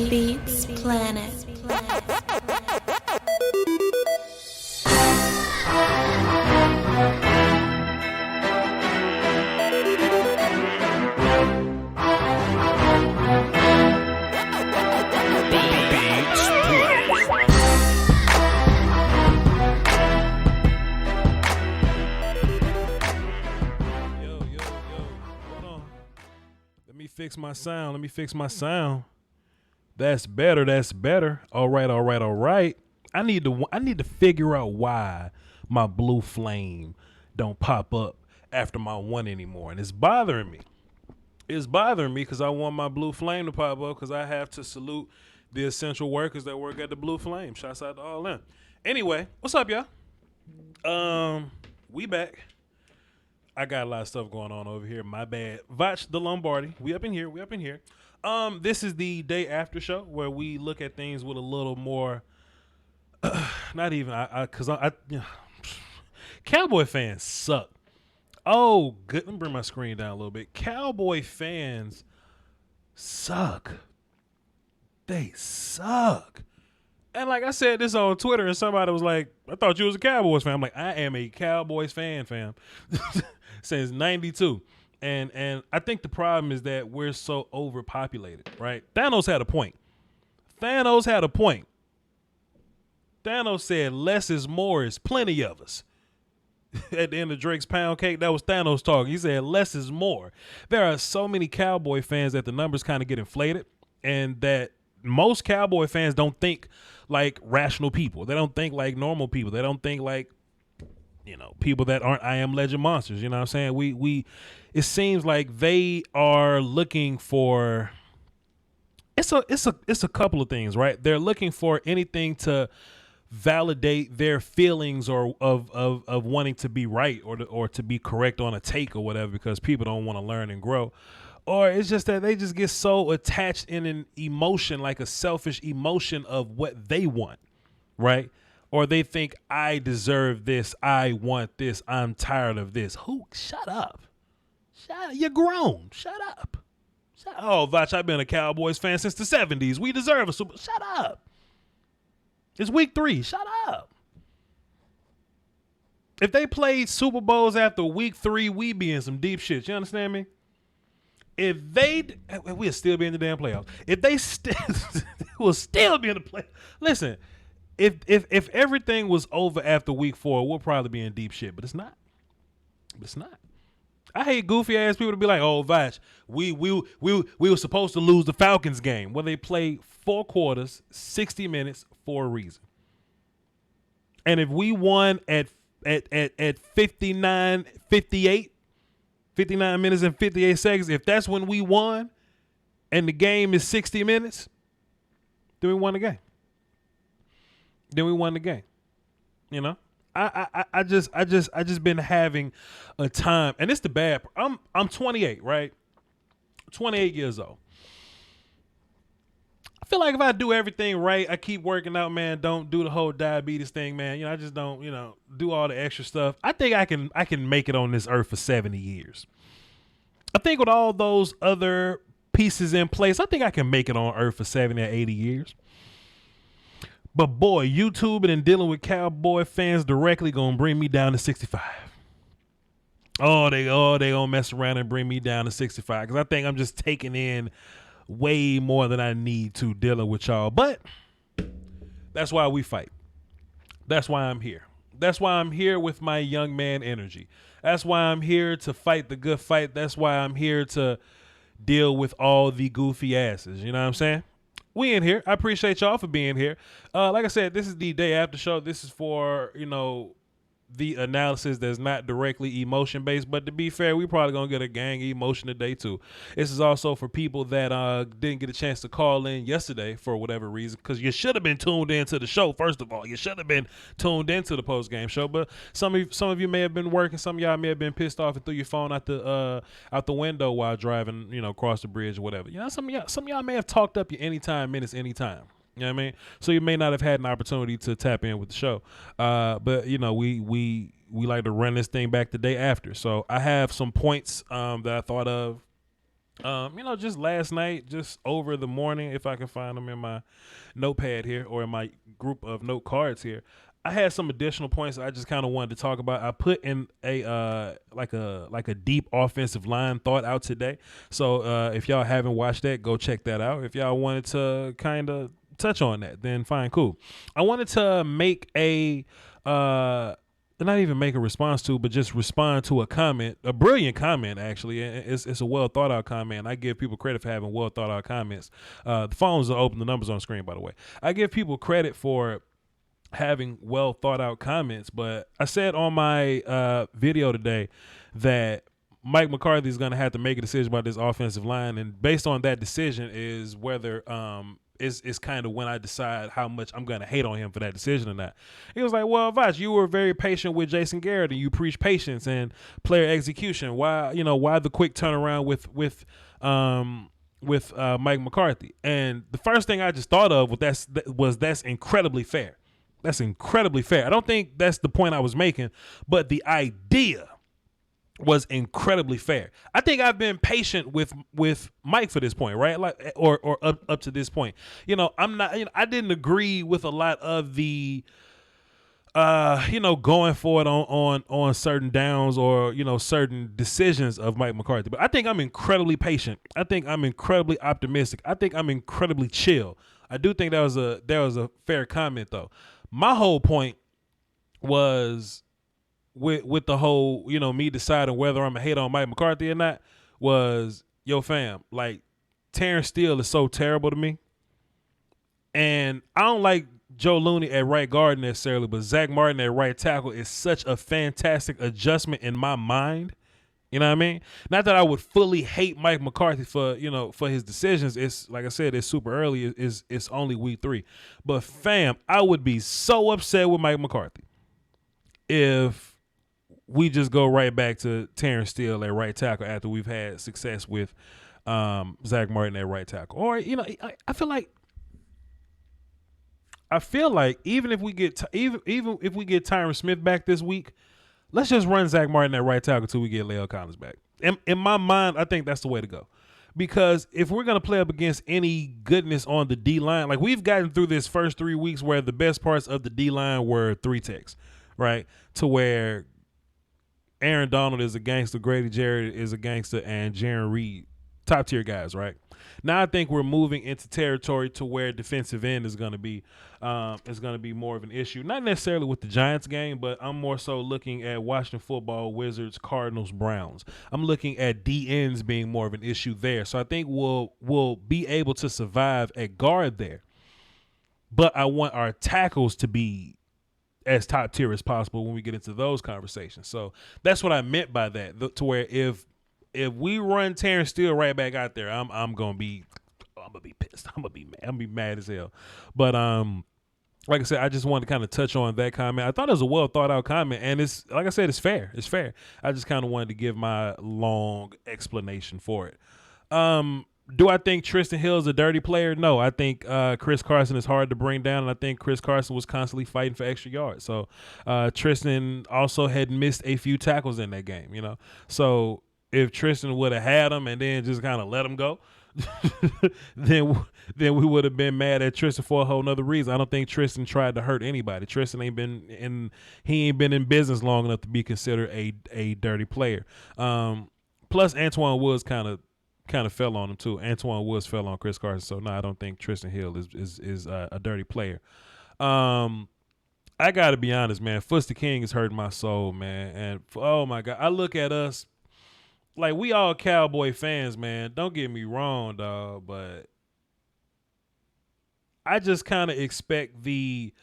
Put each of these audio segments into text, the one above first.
Beats Planet. Fix my sound. That's better. All right. I need to figure out why my blue flame don't pop up after my one anymore. And it's bothering me. Because I want my blue flame to pop up because I have to salute the essential workers that work at the Blue Flame. Shouts out to all them. Anyway, what's up, y'all? We back. I got a lot of stuff going on over here. My bad. Voch the Lombardi. We up in here. This is the day after show where we look at things with a little more, not even, because Cowboy fans suck. Oh, good. Let me bring my screen down a little bit. Cowboy fans suck. They suck. And like I said this on Twitter, and somebody was like, I thought you was a Cowboys fan. I'm like, I am a Cowboys fan, fam. Since 92. And I think the problem is that we're so overpopulated, right? Thanos had a point. Thanos said less is more, is plenty of us. at the end of Drake's Pound Cake, that was Thanos talking. He said less is more. There are so many Cowboy fans that the numbers kind of get inflated, and that most Cowboy fans don't think like rational people. They don't think like normal people. They don't think like, people that aren't I Am Legend monsters. You know what I'm saying? We it seems like they are looking for it's a couple of things, right? They're looking for anything to validate their feelings or of wanting to be right or to be correct on a take or whatever, because people don't want to learn and grow. Or it's just that they just get so attached in an emotion, like a selfish emotion of what they want, right? Or they think, I deserve this, I want this, I'm tired of this. Shut up. You're grown. Shut up. Oh, Voch, I've been a Cowboys fan since the 70s. We deserve a Super. Shut up. It's week 3. Shut up. If they played Super Bowls after week 3, we be in some deep shit. You understand me? If we'll still be in the damn playoffs. If they will still be in the play. Listen, if everything was over after week 4, we'll probably be in deep shit. But it's not. I hate goofy ass people to be like, "Oh, Voch, we were supposed to lose the Falcons game." Well, they played 4 quarters, 60 minutes for a reason. And if we won at 59 minutes and 58 seconds, if that's when we won and the game is 60 minutes, then we won the game. You know? I just been having a time, and it's the bad part. I'm 28, right? 28 years old. I feel like if I do everything right, I keep working out, man, don't do the whole diabetes thing, man. I just don't, do all the extra stuff. I think I can make it on this earth for 70 years. I think with all those other pieces in place, I think I can make it on earth for 70 or 80 years. But boy, YouTubing and dealing with Cowboy fans directly gonna bring me down to 65. They gonna mess around and bring me down to 65, because I think I'm just taking in way more than I need to dealing with y'all. But that's why we fight. That's why I'm here. That's why I'm here with my young man energy. That's why I'm here to fight the good fight. That's why I'm here to deal with all the goofy asses. You know what I'm saying? We in here. I appreciate y'all for being here. Like I said, this is the day after show. This is for, the analysis that's not directly emotion based, but to be fair, we probably gonna get a gang emotion today too. This is also for people that didn't get a chance to call in yesterday for whatever reason, because you should have been tuned into the show. First of all, you should have been tuned into the post game show, but some of you may have been working. Some of y'all may have been pissed off and threw your phone out the window while driving, across the bridge or whatever. Some of y'all may have talked up your anytime minutes anytime. You know what I mean? So you may not have had an opportunity to tap in with the show. But we like to run this thing back the day after. So I have some points that I thought of, just last night, just over the morning, if I can find them in my notepad here or in my group of note cards here. I had some additional points I just kind of wanted to talk about. I put in a like a deep offensive line thought out today. So if y'all haven't watched that, go check that out. If y'all wanted to kind of touch on that, then fine, cool. I wanted to make not even make a response to, but just respond to a comment, a brilliant comment, actually. It's a well thought out comment. I give people credit for having well thought out comments. The phones are open, the numbers on screen, by the way. I give people credit for having well thought out comments, but I said on my video today that Mike McCarthy is going to have to make a decision about this offensive line, and based on that decision is whether is kind of when I decide how much I'm going to hate on him for that decision or not. He was like, well, Voch, you were very patient with Jason Garrett and you preach patience and player execution. Why the quick turnaround with Mike McCarthy? And the first thing I just thought of was that's incredibly fair. That's incredibly fair. I don't think that's the point I was making, but the idea was incredibly fair. I think I've been patient with Mike for this point, right? Like, or up to this point. I'm not. I didn't agree with a lot of the, going for it on certain downs or certain decisions of Mike McCarthy. But I think I'm incredibly patient. I think I'm incredibly optimistic. I think I'm incredibly chill. I do think that was a fair comment though. My whole point was with the whole, me deciding whether I'm a hate on Mike McCarthy or not was, yo fam, like Terrence Steele is so terrible to me. And I don't like Joe Looney at right guard necessarily, but Zach Martin at right tackle is such a fantastic adjustment in my mind. You know what I mean? Not that I would fully hate Mike McCarthy for his decisions. It's like I said, it's super early. It's only week 3. But fam, I would be so upset with Mike McCarthy if we just go right back to Terrence Steele at right tackle after we've had success with Zach Martin at right tackle. Or I feel like even if we get even if we get Tyron Smith back this week, let's just run Zach Martin at right tackle until we get La'el Collins back. In my mind, I think that's the way to go. Because if we're going to play up against any goodness on the D-line, like we've gotten through this first 3 weeks where the best parts of the D-line were 3 techs, right? To where Aaron Donald is a gangster, Grady Jarrett is a gangster, and Jaron Reed, top tier guys, right? Now I think we're moving into territory to where defensive end is going to be more of an issue. Not necessarily with the Giants game, but I'm more so looking at Washington football, Wizards, Cardinals, Browns. I'm looking at D ends being more of an issue there. So I think we'll be able to survive at guard there. But I want our tackles to be as top tier as possible when we get into those conversations. So that's what I meant by that. To where if we run Terrence Steele right back out there, I'm gonna be pissed. I'm gonna be mad. I'm gonna be mad as hell. But like I said, I just wanted to kind of touch on that comment. I thought it was a well thought out comment, and it's like I said, it's fair. It's fair. I just kind of wanted to give my long explanation for it. Do I think Tristan Hill is a dirty player? No. I think Chris Carson is hard to bring down, and I think Chris Carson was constantly fighting for extra yards. So Tristan also had missed a few tackles in that game, So if Tristan would have had him and then just kind of let him go, then we would have been mad at Tristan for a whole nother reason. I don't think Tristan tried to hurt anybody. Tristan ain't been in business long enough to be considered a dirty player. Plus Antoine Woods kind of fell on him too. Antoine Woods fell on Chris Carson. So no, I don't think Tristan Hill is a dirty player. I gotta be honest, man. Foster King is hurting my soul, man. And oh my God, I look at us like we all Cowboy fans, man. Don't get me wrong, dog, but I just kind of expect the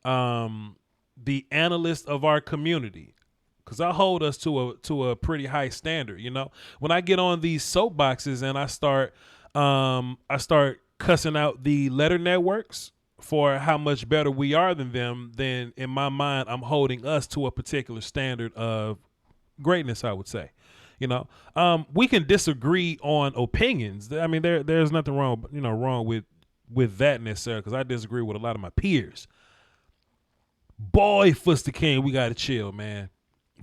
analyst of our community, because I hold us to a pretty high standard. When I get on these soapboxes and I start cussing out the letter networks for how much better we are than them, then in my mind I'm holding us to a particular standard of greatness, I would say. We can disagree on opinions. I mean, there's nothing wrong with that necessarily, because I disagree with a lot of my peers. Boy, Foster King, we gotta chill, man.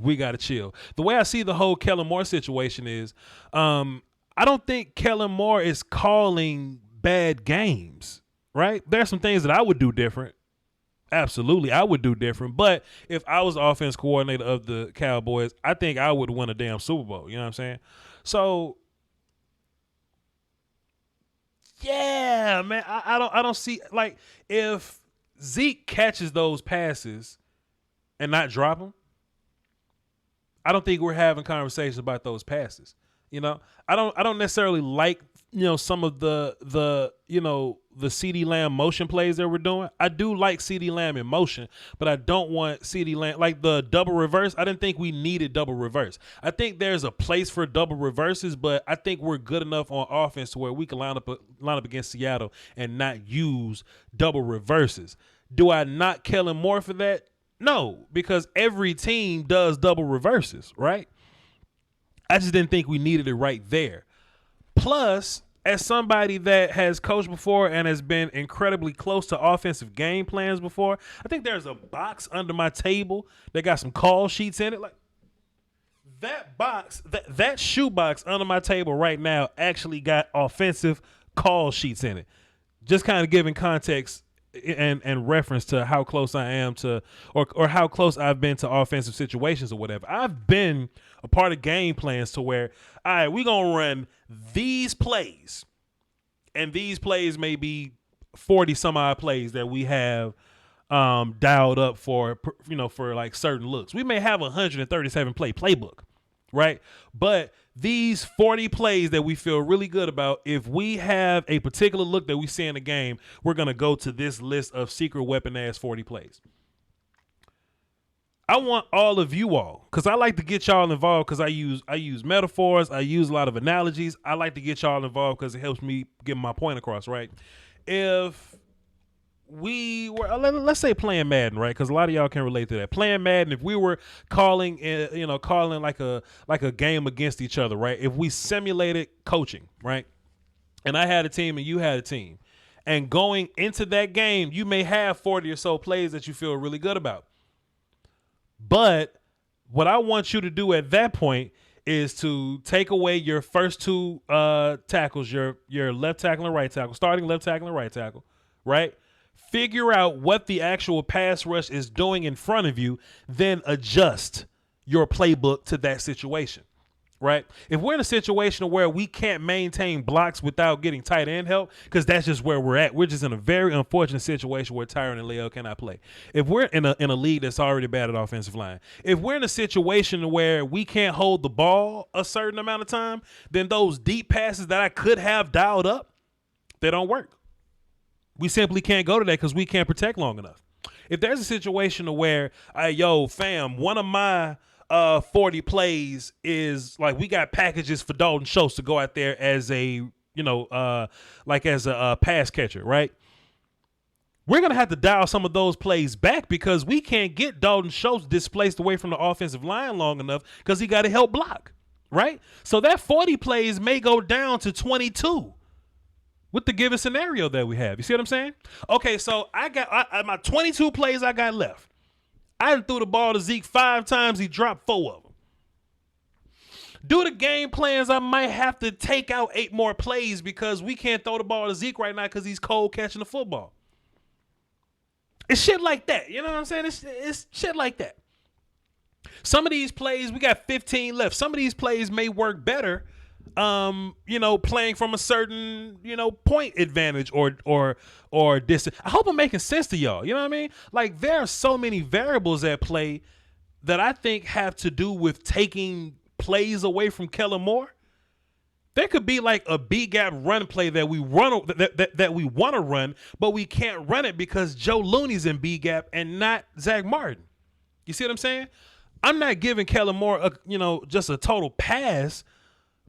We gotta chill. The way I see the whole Kellen Moore situation is, I don't think Kellen Moore is calling bad games, right? There's some things that I would do different. Absolutely, I would do different. But if I was the offense coordinator of the Cowboys, I think I would win a damn Super Bowl. You know what I'm saying? So, yeah, man, I don't see, like, if Zeke catches those passes and not drop them, I don't think we're having conversations about those passes. I don't necessarily like some of the CeeDee Lamb motion plays that we're doing. I do like CeeDee Lamb in motion, but I don't want CeeDee Lamb like the double reverse. I didn't think we needed double reverse. I think there's a place for double reverses, but I think we're good enough on offense to where we can line up against Seattle and not use double reverses. Do I not Kellen Moore for that? No, because every team does double reverses, right? I just didn't think we needed it right there. Plus, as somebody that has coached before and has been incredibly close to offensive game plans before, I think there's a box under my table that got some call sheets in it. Like that box, that shoe box under my table right now actually got offensive call sheets in it. Just kind of giving context and reference to how close I am to, or how close I've been to offensive situations or whatever. I've been a part of game plans to where, all right, we're going to run these plays, and these plays may be 40 some odd plays that we have dialed up for like certain looks. We may have a 137 play playbook, right? But these 40 plays that we feel really good about, if we have a particular look that we see in the game, we're going to go to this list of secret weapon ass 40 plays. I want all of you all, because I like to get y'all involved, because I use metaphors, I use a lot of analogies. I like to get y'all involved because it helps me get my point across, right? If we were, let's say, playing Madden, right? Because a lot of y'all can relate to that. Playing Madden, if we were calling like a game against each other, right? If we simulated coaching, right? And I had a team and you had a team, and going into that game, you may have 40 or so plays that you feel really good about. But what I want you to do at that point is to take away your first two tackles, your left tackle and right tackle, starting left tackle and right tackle, right? Figure out what the actual pass rush is doing in front of you, then adjust your playbook to that situation, right? If we're in a situation where we can't maintain blocks without getting tight end help, because that's just where we're at. We're just in a very unfortunate situation where Tyron and Leo cannot play. If we're in a league that's already bad at offensive line, if we're in a situation where we can't hold the ball a certain amount of time, then those deep passes that I could have dialed up, they don't work. We simply can't go to that because we can't protect long enough. If there's a situation where, fam, one of my 40 plays is like we got packages for Dalton Schultz to go out there as a pass catcher, right? We're going to have to dial some of those plays back because we can't get Dalton Schultz displaced away from the offensive line long enough because he got to help block, right? So that 40 plays may go down to 22 with the given scenario that we have. You see what I'm saying? Okay, so I got my 22 plays I got left. I threw the ball to Zeke 5 times. He dropped 4 of them. Due to game plans, I might have to take out 8 more plays because we can't throw the ball to Zeke right now because he's cold catching the football. It's shit like that. You know what I'm saying? It's shit like that. Some of these plays, we got 15 left. Some of these plays may work better, playing from a certain, point advantage or distance. I hope I'm making sense to y'all. You know what I mean? Like, there are so many variables at play that I think have to do with taking plays away from Kellen Moore. There could be like a B gap run play that we run that we want to run, but we can't run it because Joe Looney's in B gap and not Zach Martin. You see what I'm saying? I'm not giving Kellen Moore just a total pass,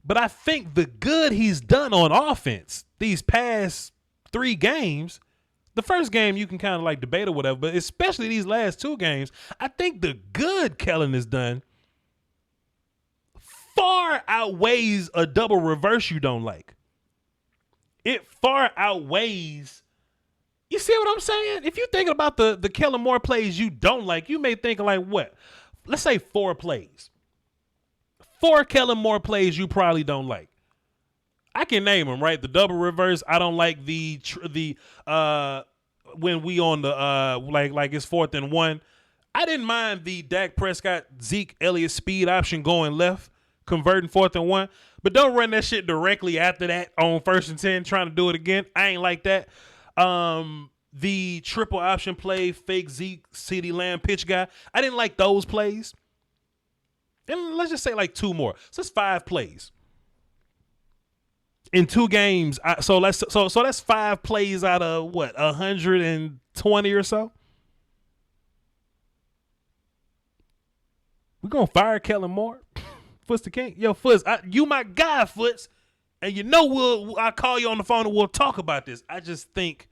but I think the good he's done on offense these past 3 games, the first game you can kind of like debate or whatever, but especially these last 2 games, I think the good Kellen has done far outweighs a double reverse you don't like. It far outweighs. You see what I'm saying? If you're thinking about the Kellen Moore plays you don't like, you may think like what? Let's say 4 plays. 4 Kellen Moore plays you probably don't like. I can name them, right? The double reverse. I don't like the when we on the like it's 4th and 1. I didn't mind the Dak Prescott Zeke Elliott speed option going left, converting 4th and 1, but don't run that shit directly after that on 1st and 10 trying to do it again. I ain't like that. The triple option play, fake Zeke, CeeDee Lamb pitch guy. I didn't like those plays. And let's just say like 2 more. So that's 5 plays in 2 games. So that's 5 plays out of what, 120 or so. We're gonna fire Kellen Moore. Foots the king. Yo, Foots, you my guy, Foots. And I'll call you on the phone and we'll talk about this. I think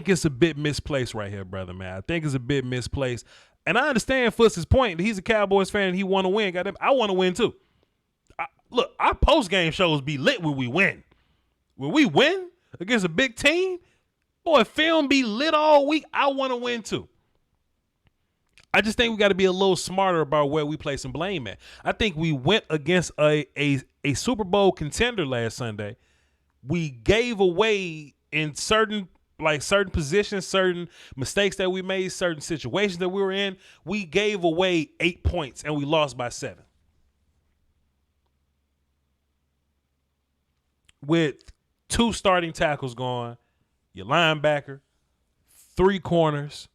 it's a bit misplaced right here, brother, man. I think it's a bit misplaced. And I understand Foots' point. He's a Cowboys fan and he want to win. Goddamn, I want to win too. Look, our post-game shows be lit when we win. When we win against a big team, boy, film be lit all week. I want to win too. I just think we got to be a little smarter about where we place some blame at. I think we went against a Super Bowl contender last Sunday. We gave away in certain positions, certain mistakes that we made, certain situations that we were in. We gave away 8 points and we lost by 7. With 2 starting tackles gone, your linebacker, 3 corners.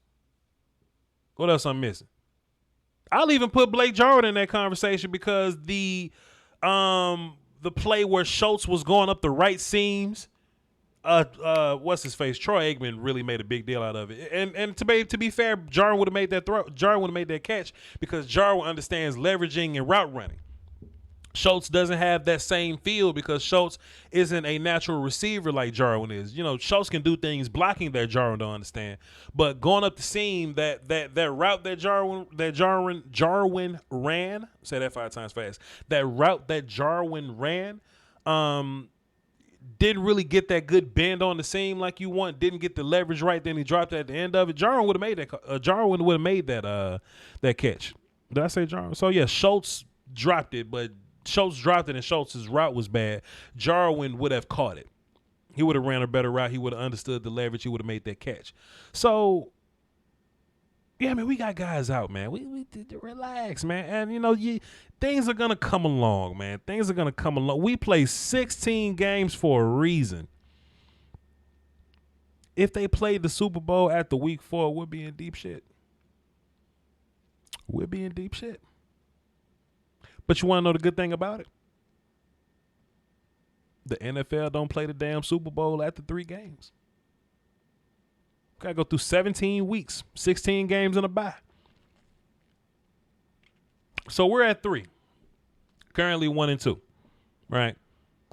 What else I'm missing? I'll even put Blake Jarwin in that conversation because the play where Schultz was going up the right seams, what's his face? Troy Aikman really made a big deal out of it. And to be fair, Jarwin would have made that throw. Jarwin would have made that catch because Jarwin understands leveraging and route running. Schultz doesn't have that same feel because Schultz isn't a natural receiver like Jarwin is. You know, Schultz can do things blocking that Jarwin don't understand. But going up the seam, that route that Jarwin ran, say that 5 times fast. That route that Jarwin ran, didn't really get that good bend on the seam like you want. Didn't get the leverage right. Then he dropped at the end of it. Jarwin would have made that. Jarwin would have made that catch. Did I say Jarwin? So yeah, Schultz dropped it, but Schultz dropped it and Schultz's route was bad. Jarwin would have caught it. He would have ran a better route. He would have understood the leverage. He would have made that catch. So, yeah, man, we got guys out, man. We relax, man. And, you know, things are going to come along, man. Things are going to come along. We play 16 games for a reason. If they played the Super Bowl at the week 4, we'll be in deep shit. We'll be in deep shit. But you want to know the good thing about it? The NFL don't play the damn Super Bowl after 3 games. Got to go through 17 weeks, 16 games in a bye. So we're at 3. Currently 1-2, right?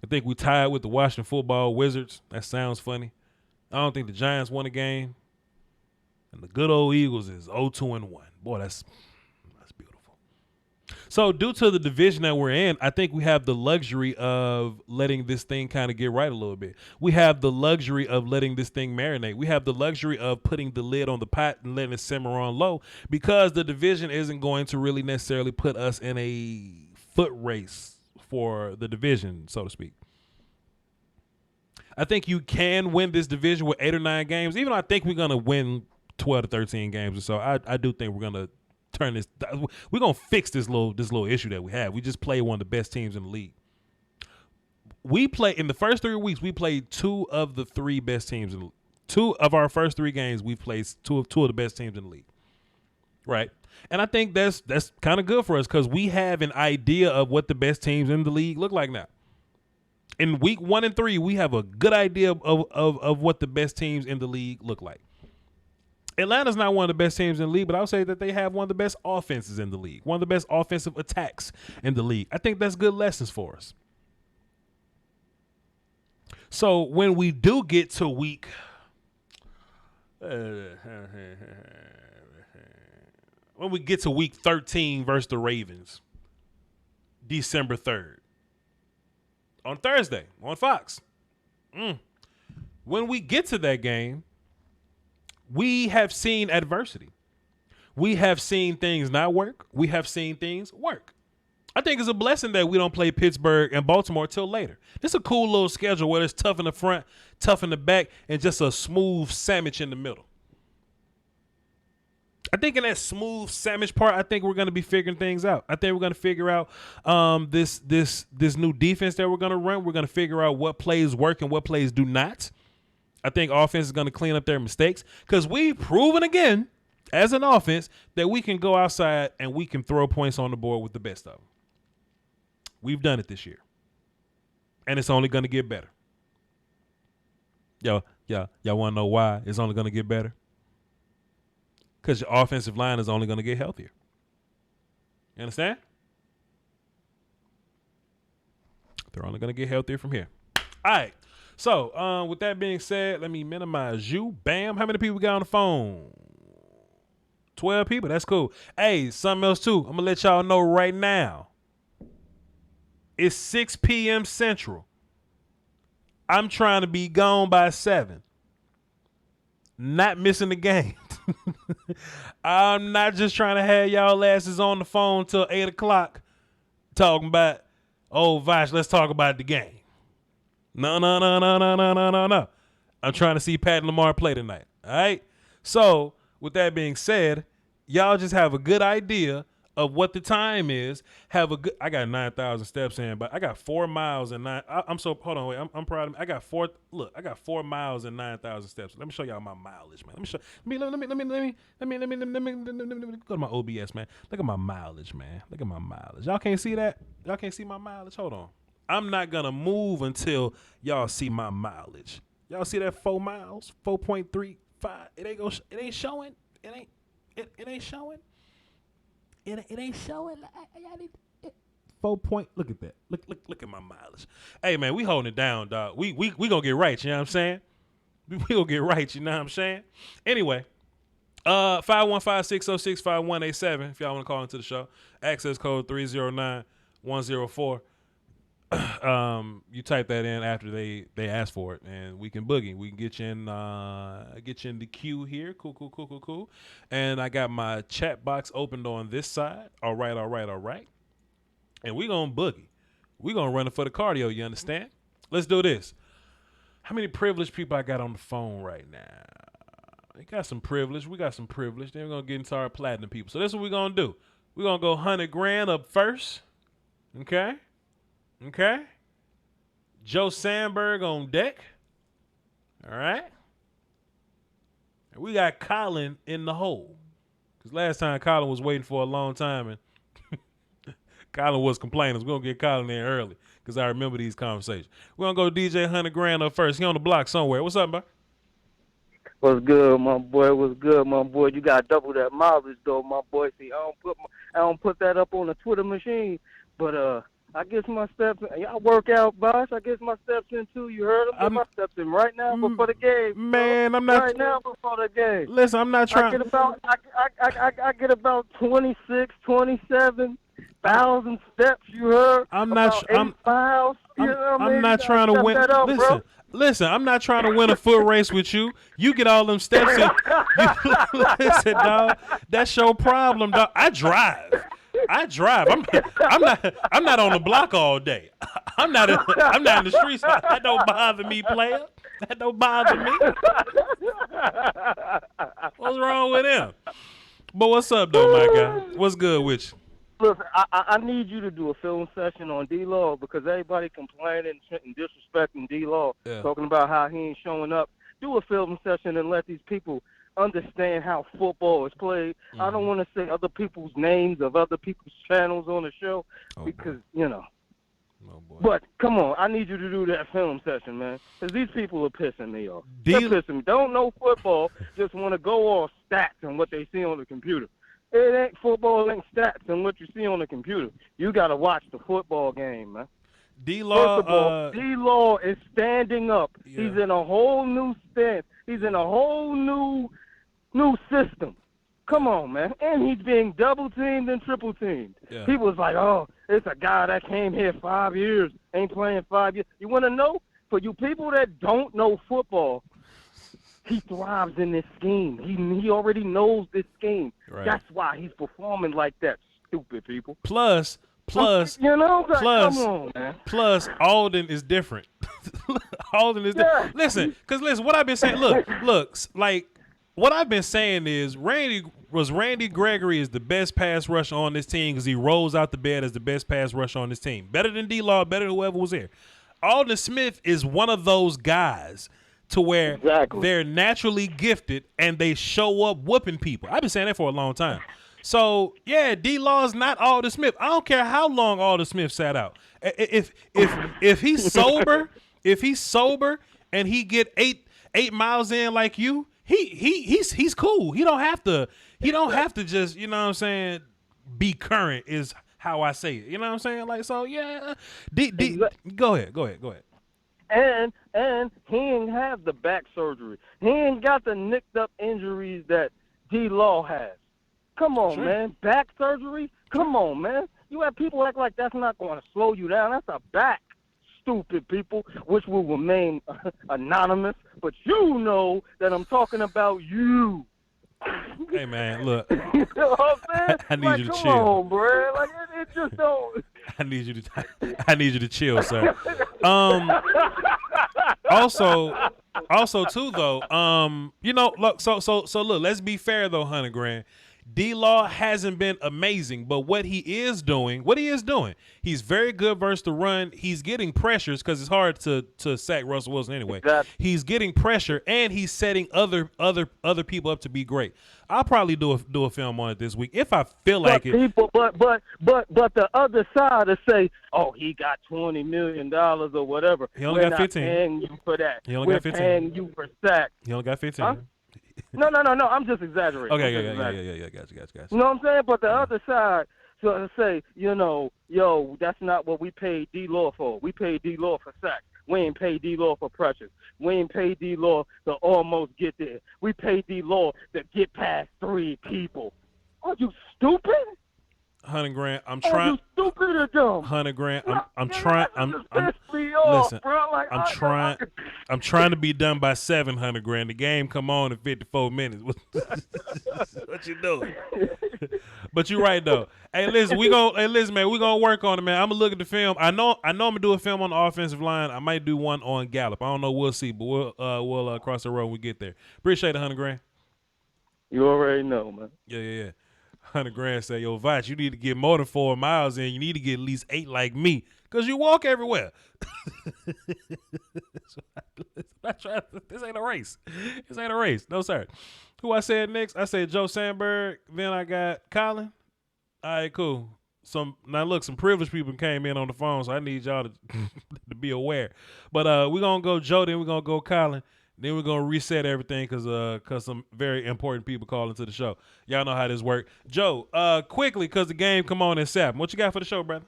I think we tied with the Washington Football Wizards. That sounds funny. I don't think the Giants won a game. And the good old Eagles is 0-2-1. Boy, that's beautiful. So due to the division that we're in, I think we have the luxury of letting this thing kind of get right a little bit. We have the luxury of letting this thing marinate. We have the luxury of putting the lid on the pot and letting it simmer on low because the division isn't going to really necessarily put us in a foot race for the division, so to speak. I think you can win this division with 8 or 9 games, even though I think we're going to win 12 to 13 games or so. I do think we're going to turn this. We're going to fix this little issue that we have. We just play one of the best teams in the league. We play in the first 3 weeks. We played 2 of the 3 best teams in the league. 2 of our first 3 games, we played two of the best teams in the league. Right. And I think that's kind of good for us because we have an idea of what the best teams in the league look like now. In week 1 and 3, we have a good idea of what the best teams in the league look like. Atlanta's not one of the best teams in the league, but I would say that they have one of the best offenses in the league, one of the best offensive attacks in the league. I think that's good lessons for us. So when we do get to week when we get to week 13 versus the Ravens, December 3rd, on Thursday on Fox. When we get to that game, we have seen adversity. We have seen things not work. We have seen things work. I think it's a blessing that we don't play Pittsburgh and Baltimore till later. This is a cool little schedule where it's tough in the front, tough in the back, and just a smooth sandwich in the middle. I think in that smooth sandwich part, I think we're going to be figuring things out. I think we're going to figure out this new defense that we're going to run. We're going to figure out what plays work and what plays do not. I think offense is going to clean up their mistakes because we've proven again as an offense that we can go outside and we can throw points on the board with the best of them. We've done it this year, and it's only going to get better. Y'all want to know why it's only going to get better? Because your offensive line is only going to get healthier. You understand? They're only going to get healthier from here. All right. So, with that being said, let me minimize you. Bam. How many people got on the phone? 12 people. That's cool. Hey, something else too. I'm going to let y'all know right now. It's 6 p.m. Central. I'm trying to be gone by 7. Not missing the game. I'm not just trying to have y'all asses on the phone till 8 o'clock talking about, oh, Voch, let's talk about the game. No. I'm trying to see Pat and Lamar play tonight. All right. So with that being said, y'all just have a good idea of what the time is. Have a good. I got 9,000 steps in, but I got 4 miles and nine. I'm so hold on. Wait, I'm proud of me. I got 4. Look, I got 4 miles and 9,000 steps. Let me show y'all my mileage, man. Let me show. Let me go to my OBS, man. Look at my mileage, man. Look at my mileage. Y'all can't see that. Y'all can't see my mileage. Hold on. I'm not gonna move until y'all see my mileage. Y'all see that 4 miles, 4.35. It ain't showing. It ain't showing. It ain't showing. 4 point. Look at that. Look at my mileage. Hey man, we holding it down, dog. We gonna get right. You know what I'm saying? We gonna get right. You know what I'm saying? Anyway, 515-606-5187. If y'all want to call into the show, access code 309-104. You type that in after they ask for it, and we can boogie. We can get you in the queue here. Cool. And I got my chat box opened on this side. All right. And we gonna boogie. We gonna run it for the cardio. You understand? Let's do this. How many privileged people I got on the phone right now? We got some privilege. Then we're gonna get into our platinum people. So this is what we're gonna do. We're gonna go 100 grand up first. Okay. Joe Sandberg on deck. All right. And we got Colin in the hole. Because last time Colin was waiting for a long time and Colin was complaining. We're going to get Colin in early because I remember these conversations. We're going to go DJ 100 grand up first. He on the block somewhere. What's up, bro? What's good, my boy? You got double that mileage, though, my boy. See, I don't put that up on the Twitter machine, but I get my steps in. Y'all work out, boss. I get my steps in, too. You heard them? Get my steps in right now before the game. Man, I'm not. Right now before the game. Listen, I'm not trying. I get about 26, 27,000 steps, you heard? I'm not. I'm trying to win. Listen, I'm not trying to win a foot race with you. You get all them steps in. Listen, dog. That's your problem, dog. I drive. I'm not on the block all day. I'm not in the streets. That don't bother me, player. That don't bother me. What's wrong with him? But what's up, though, my guy? What's good with you? Listen, I need you to do a film session on D-Law because everybody complaining and disrespecting D-Law, talking about how he ain't showing up. Do a film session and let these people understand how football is played. Mm-hmm. I don't want to say other people's names of other people's channels on the show because, you know. Oh, boy. But, come on, I need you to do that film session, man, because these people are pissing me off. They're pissing me. Don't know football, just want to go off stats and what they see on the computer. It ain't football, ain't stats and what you see on the computer. You got to watch the football game, man. D-Law, first of all, D-Law is standing up. Yeah. He's in a whole new stance. He's in a whole new system. Come on, man. And he's being double-teamed and triple-teamed. Yeah. He was like, oh, it's a guy that came here 5 years, ain't playing 5 years. You want to know? For you people that don't know football, he thrives in this scheme. He already knows this scheme. Right. That's why he's performing like that, stupid people. Plus, you know, come on, man. Plus, Alden is different. Alden is different. Listen, what I've been saying, look, like, what I've been saying is Randy Gregory is the best pass rusher on this team because he rolls out the bed as the best pass rusher on this team. Better than D-Law, better than whoever was here. Alden Smith is one of those guys to where they're naturally gifted and they show up whooping people. I've been saying that for a long time. So, yeah, D-Law's not Alden Smith. I don't care how long Alden Smith sat out. If he's sober, and he get eight miles in like you, he's cool. He don't have to just, you know what I'm saying, be current is how I say it. You know what I'm saying? Like, so yeah. Go ahead. And he ain't have the back surgery. He ain't got the nicked up injuries that D-Law has. Come on, man. Back surgery? Come on, man. You have people act like that's not going to slow you down. That's a back, stupid people, which will remain anonymous. But you know that I'm talking about you. Hey, man, look. You know what I'm saying? I need you to chill. Come on, bro. Like, it just don't. I need you to chill, sir. Also too though, you know, look, so look, let's be fair though, 100 grand. D-Law hasn't been amazing, but what he is doing, he's very good versus the run. He's getting pressures because it's hard to sack Russell Wilson anyway. Exactly. He's getting pressure, and he's setting other people up to be great. I'll probably do a film on it this week if I feel like it. But the other side will say, oh, he got $20 million or whatever. He only got 15. We're not paying you for that. He only got 15. We're paying you for sacks. He only got 15. Huh? No. I'm just exaggerating. Okay, yeah. Gotcha. You know what I'm saying? But the other side, so say, yo, that's not what we paid D-Law for. We paid D-Law for sacks. We ain't paid D-Law for pressures. We ain't paid D-Law to almost get there. We paid D-Law to get past 3 people. Are you stupid? $100,000. I'm Are trying. you stupid or dumb? $100,000. I'm trying. Listen. I'm trying to be done by $700,000. The game come on in 54 minutes. What you doing? But you're right though. Hey, listen, man. We gonna work on it, man. I'm gonna look at the film. I know I'm gonna do a film on the offensive line. I might do one on Gallup. I don't know. We'll see. But we'll cross the road when we get there. Appreciate it, $100,000. You already know, man. Yeah. $100,000 say, yo, Voch, you need to get more than 4 miles in. You need to get at least 8 like me, because you walk everywhere. This ain't a race. This ain't a race. No, sir. Who I said next? I said Joe Sandberg. Then I got Colin. All right, cool. Some privileged people came in on the phone, so I need y'all to be aware. But we're going to go Joe, then we're going to go Colin. Then we're going to reset everything because some very important people call into the show. Y'all know how this works. Joe, quickly, because the game come on in 7. What you got for the show, brother?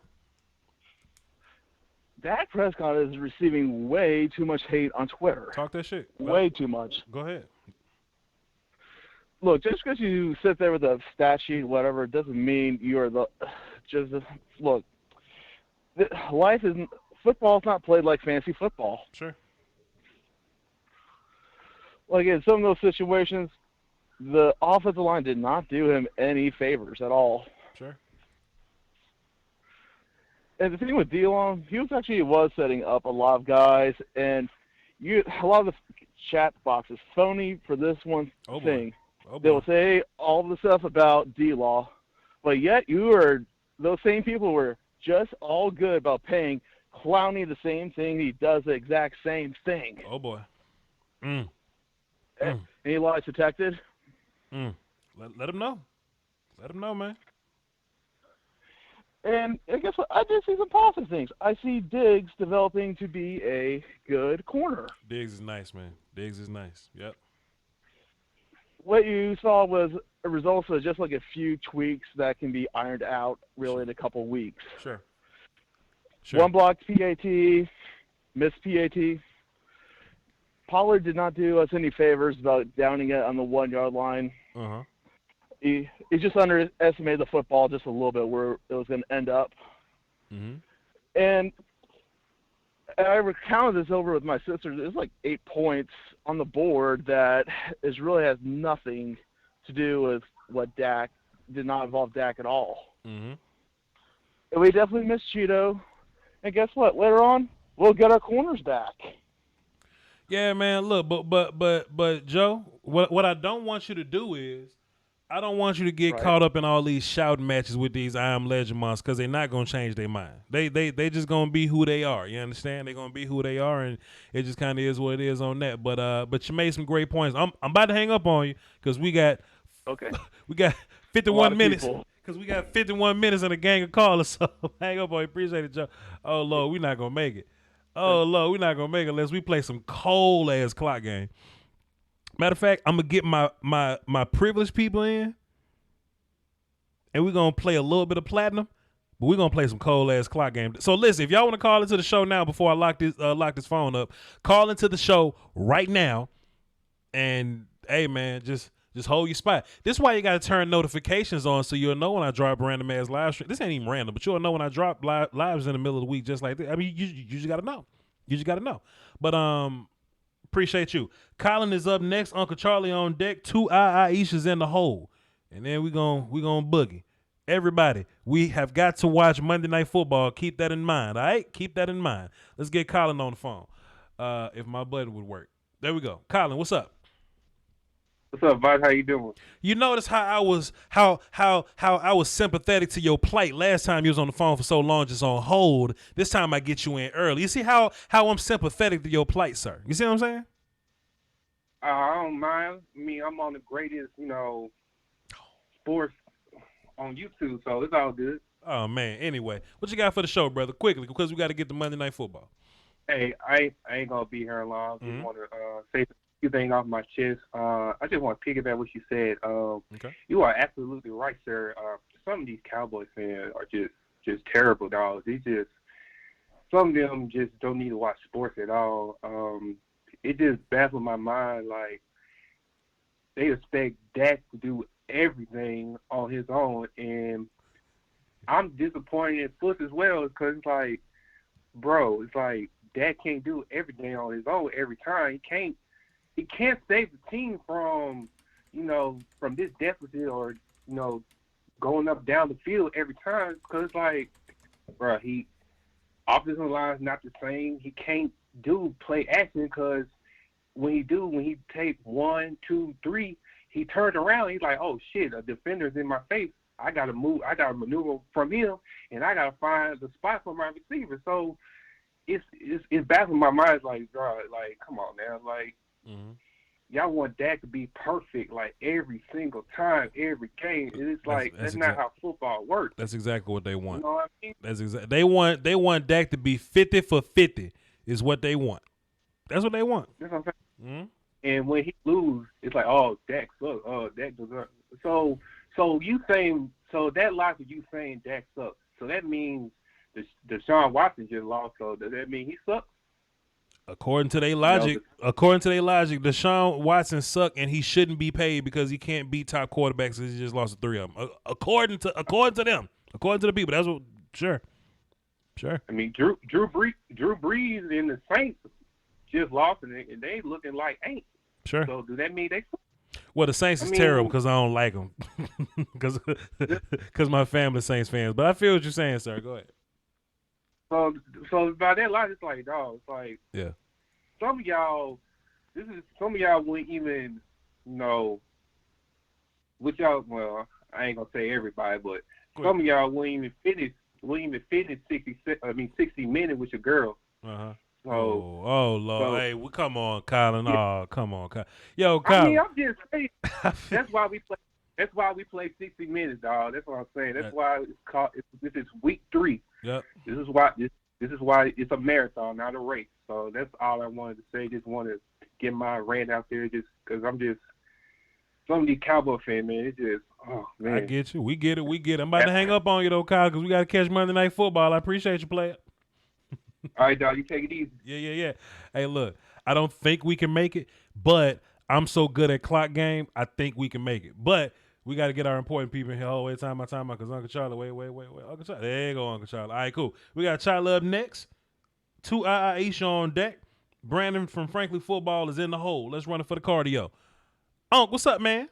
Dak Prescott is receiving way too much hate on Twitter. Talk that shit. Way too much. Go ahead. Look, just because you sit there with a stat sheet, whatever, it doesn't mean you're the – look, life isn't – football's not played like fantasy football. Sure. Like in some of those situations, the offensive line did not do him any favors at all. Sure. And the thing with D-Long, he was setting up a lot of guys, and a lot of the chat boxes phony for this one thing. They will say all the stuff about D-Law, but yet those same people were just all good about paying Clowney the same thing. He does the exact same thing. Oh boy. Any lies detected? Let him know. Let him know, man. And guess what? I did see some positive things. I see Diggs developing to be a good corner. Diggs is nice, man. Diggs is nice. Yep. What you saw was a result of just like a few tweaks that can be ironed out really in a couple weeks. Sure. One blocked PAT, missed PAT. Pollard did not do us any favors about downing it on the 1 yard line. Uh-huh. He just underestimated the football just a little bit where it was going to end up. Mm-hmm. And I recounted this over with my sister. There's like 8 points on the board that really has nothing to do with what Dak did not involve Dak at all. Mm-hmm. And we definitely missed Cheeto. And guess what? Later on, we'll get our corners back. Yeah, man. Look, but Joe, what I don't want you to do is, I don't want you to get caught up in all these shouting matches with these I Am Legend monsters, because they're not gonna change their mind. They just gonna be who they are. You understand? They're gonna be who they are, and it just kind of is what it is on that. But you made some great points. I'm about to hang up on you because we got 51 minutes. Because we got 51 minutes and a gang of callers, so hang up on you. Appreciate it, Joe. Oh Lord, we're not gonna make it. Oh Lord, we're not gonna make it unless we play some cold ass clock game. Matter of fact, I'm gonna get my privileged people in, and we're gonna play a little bit of platinum, but we're gonna play some cold ass clock game. So listen, if y'all want to call into the show now before I lock this phone up, call into the show right now, and hey man, just hold your spot. This is why you gotta turn notifications on so you'll know when I drop random ass live stream. This ain't even random, but you'll know when I drop lives in the middle of the week just like this. I mean, you just gotta know. You just gotta know. But appreciate you. Colin is up next. Uncle Charlie on deck. 2 Aishas in the hole. And then we gonna boogie. Everybody, we have got to watch Monday Night Football. Keep that in mind, all right? Keep that in mind. Let's get Colin on the phone. If my button would work. There we go. Colin, what's up? What's up, Voch? How you doing? You notice how I was sympathetic to your plight last time you was on the phone for so long, just on hold. This time I get you in early. You see how I'm sympathetic to your plight, sir? You see what I'm saying? I don't mind. I mean, I'm on the greatest, sports on YouTube, so it's all good. Oh man. Anyway, what you got for the show, brother? Quickly, because we got to get to Monday Night Football. Hey, I ain't gonna be here long. Just want to say a few things off my chest. I just want to piggyback what you said. Okay. You are absolutely right, sir. Some of these Cowboys fans are just terrible, dogs. Some of them just don't need to watch sports at all. It just baffles my mind. Like, they expect Dak to do everything on his own, and I'm disappointed in Foot as well, because it's like, bro, it's like Dak can't do everything on his own every time. He can't save the team from this deficit or going up down the field every time, because it's like, bro, offensive line's not the same. He can't do play action, because when he take 1, 2, 3, he turns around. He's like, oh shit, a defender's in my face. I gotta move. I gotta maneuver from him, and I gotta find the spot for my receiver. So it's baffling my mind. It's like, bro, like, come on now, like, y'all want Dak to be perfect, like, every single time, every game. It's like that's not how football works. That's exactly what they want. You know what I mean? That's they want Dak to be 50 for 50 is what they want. That's what they want. That's what I'm saying. And when he lose, it's like, oh, Dak sucks. Oh, Dak deserves. So you saying, so that logic, you saying Dak sucks. So that means Deshaun Watson just lost. So does that mean he sucks? According to their logic, Deshaun Watson suck, and he shouldn't be paid because he can't beat top quarterbacks because he just lost to 3 of them. According to them, according to the people. That's what. Sure. I mean, Drew Brees and the Saints just lost, and they looking like ain't. Sure. So does that mean they suck? Well, the Saints is terrible because I don't like them, because my family Saints fans. But I feel what you're saying, sir. Go ahead. So by that logic, it's like, dog, it's like, yeah. Some of y'all wouldn't even which y'all. Well, I ain't gonna say everybody, but some of y'all wouldn't even finish 60 minutes with your girl. So, oh Lord, hey, come on, Colin. Oh, come on, Colin. Yo, Colin. I mean, I'm just saying. That's why we play. That's why we play 60 minutes, dog. That's what I'm saying. That's why it's called. This is week 3. Yep. This is why it's a marathon, not a race. So that's all I wanted to say. Just wanted to get my rant out there, just because I'm just some of these Cowboy fans, man. It's just, oh man. I get you. We get it. I'm about to hang up on you though, Kyle, because we got to catch Monday Night Football. I appreciate you, player. All right, dog. You take it easy. Yeah. Hey, look, I don't think we can make it, but I'm so good at clock game, I think we can make it. But we got to get our important people in here. Oh, wait, time out, because Uncle Charlie, wait. Uncle Charlie. There you go, Uncle Charlie. All right, cool. We got Charlie up next. 2 Aisha on deck. Brandon from Frankly Football is in the hole. Let's run it for the cardio. Unc, what's up, man?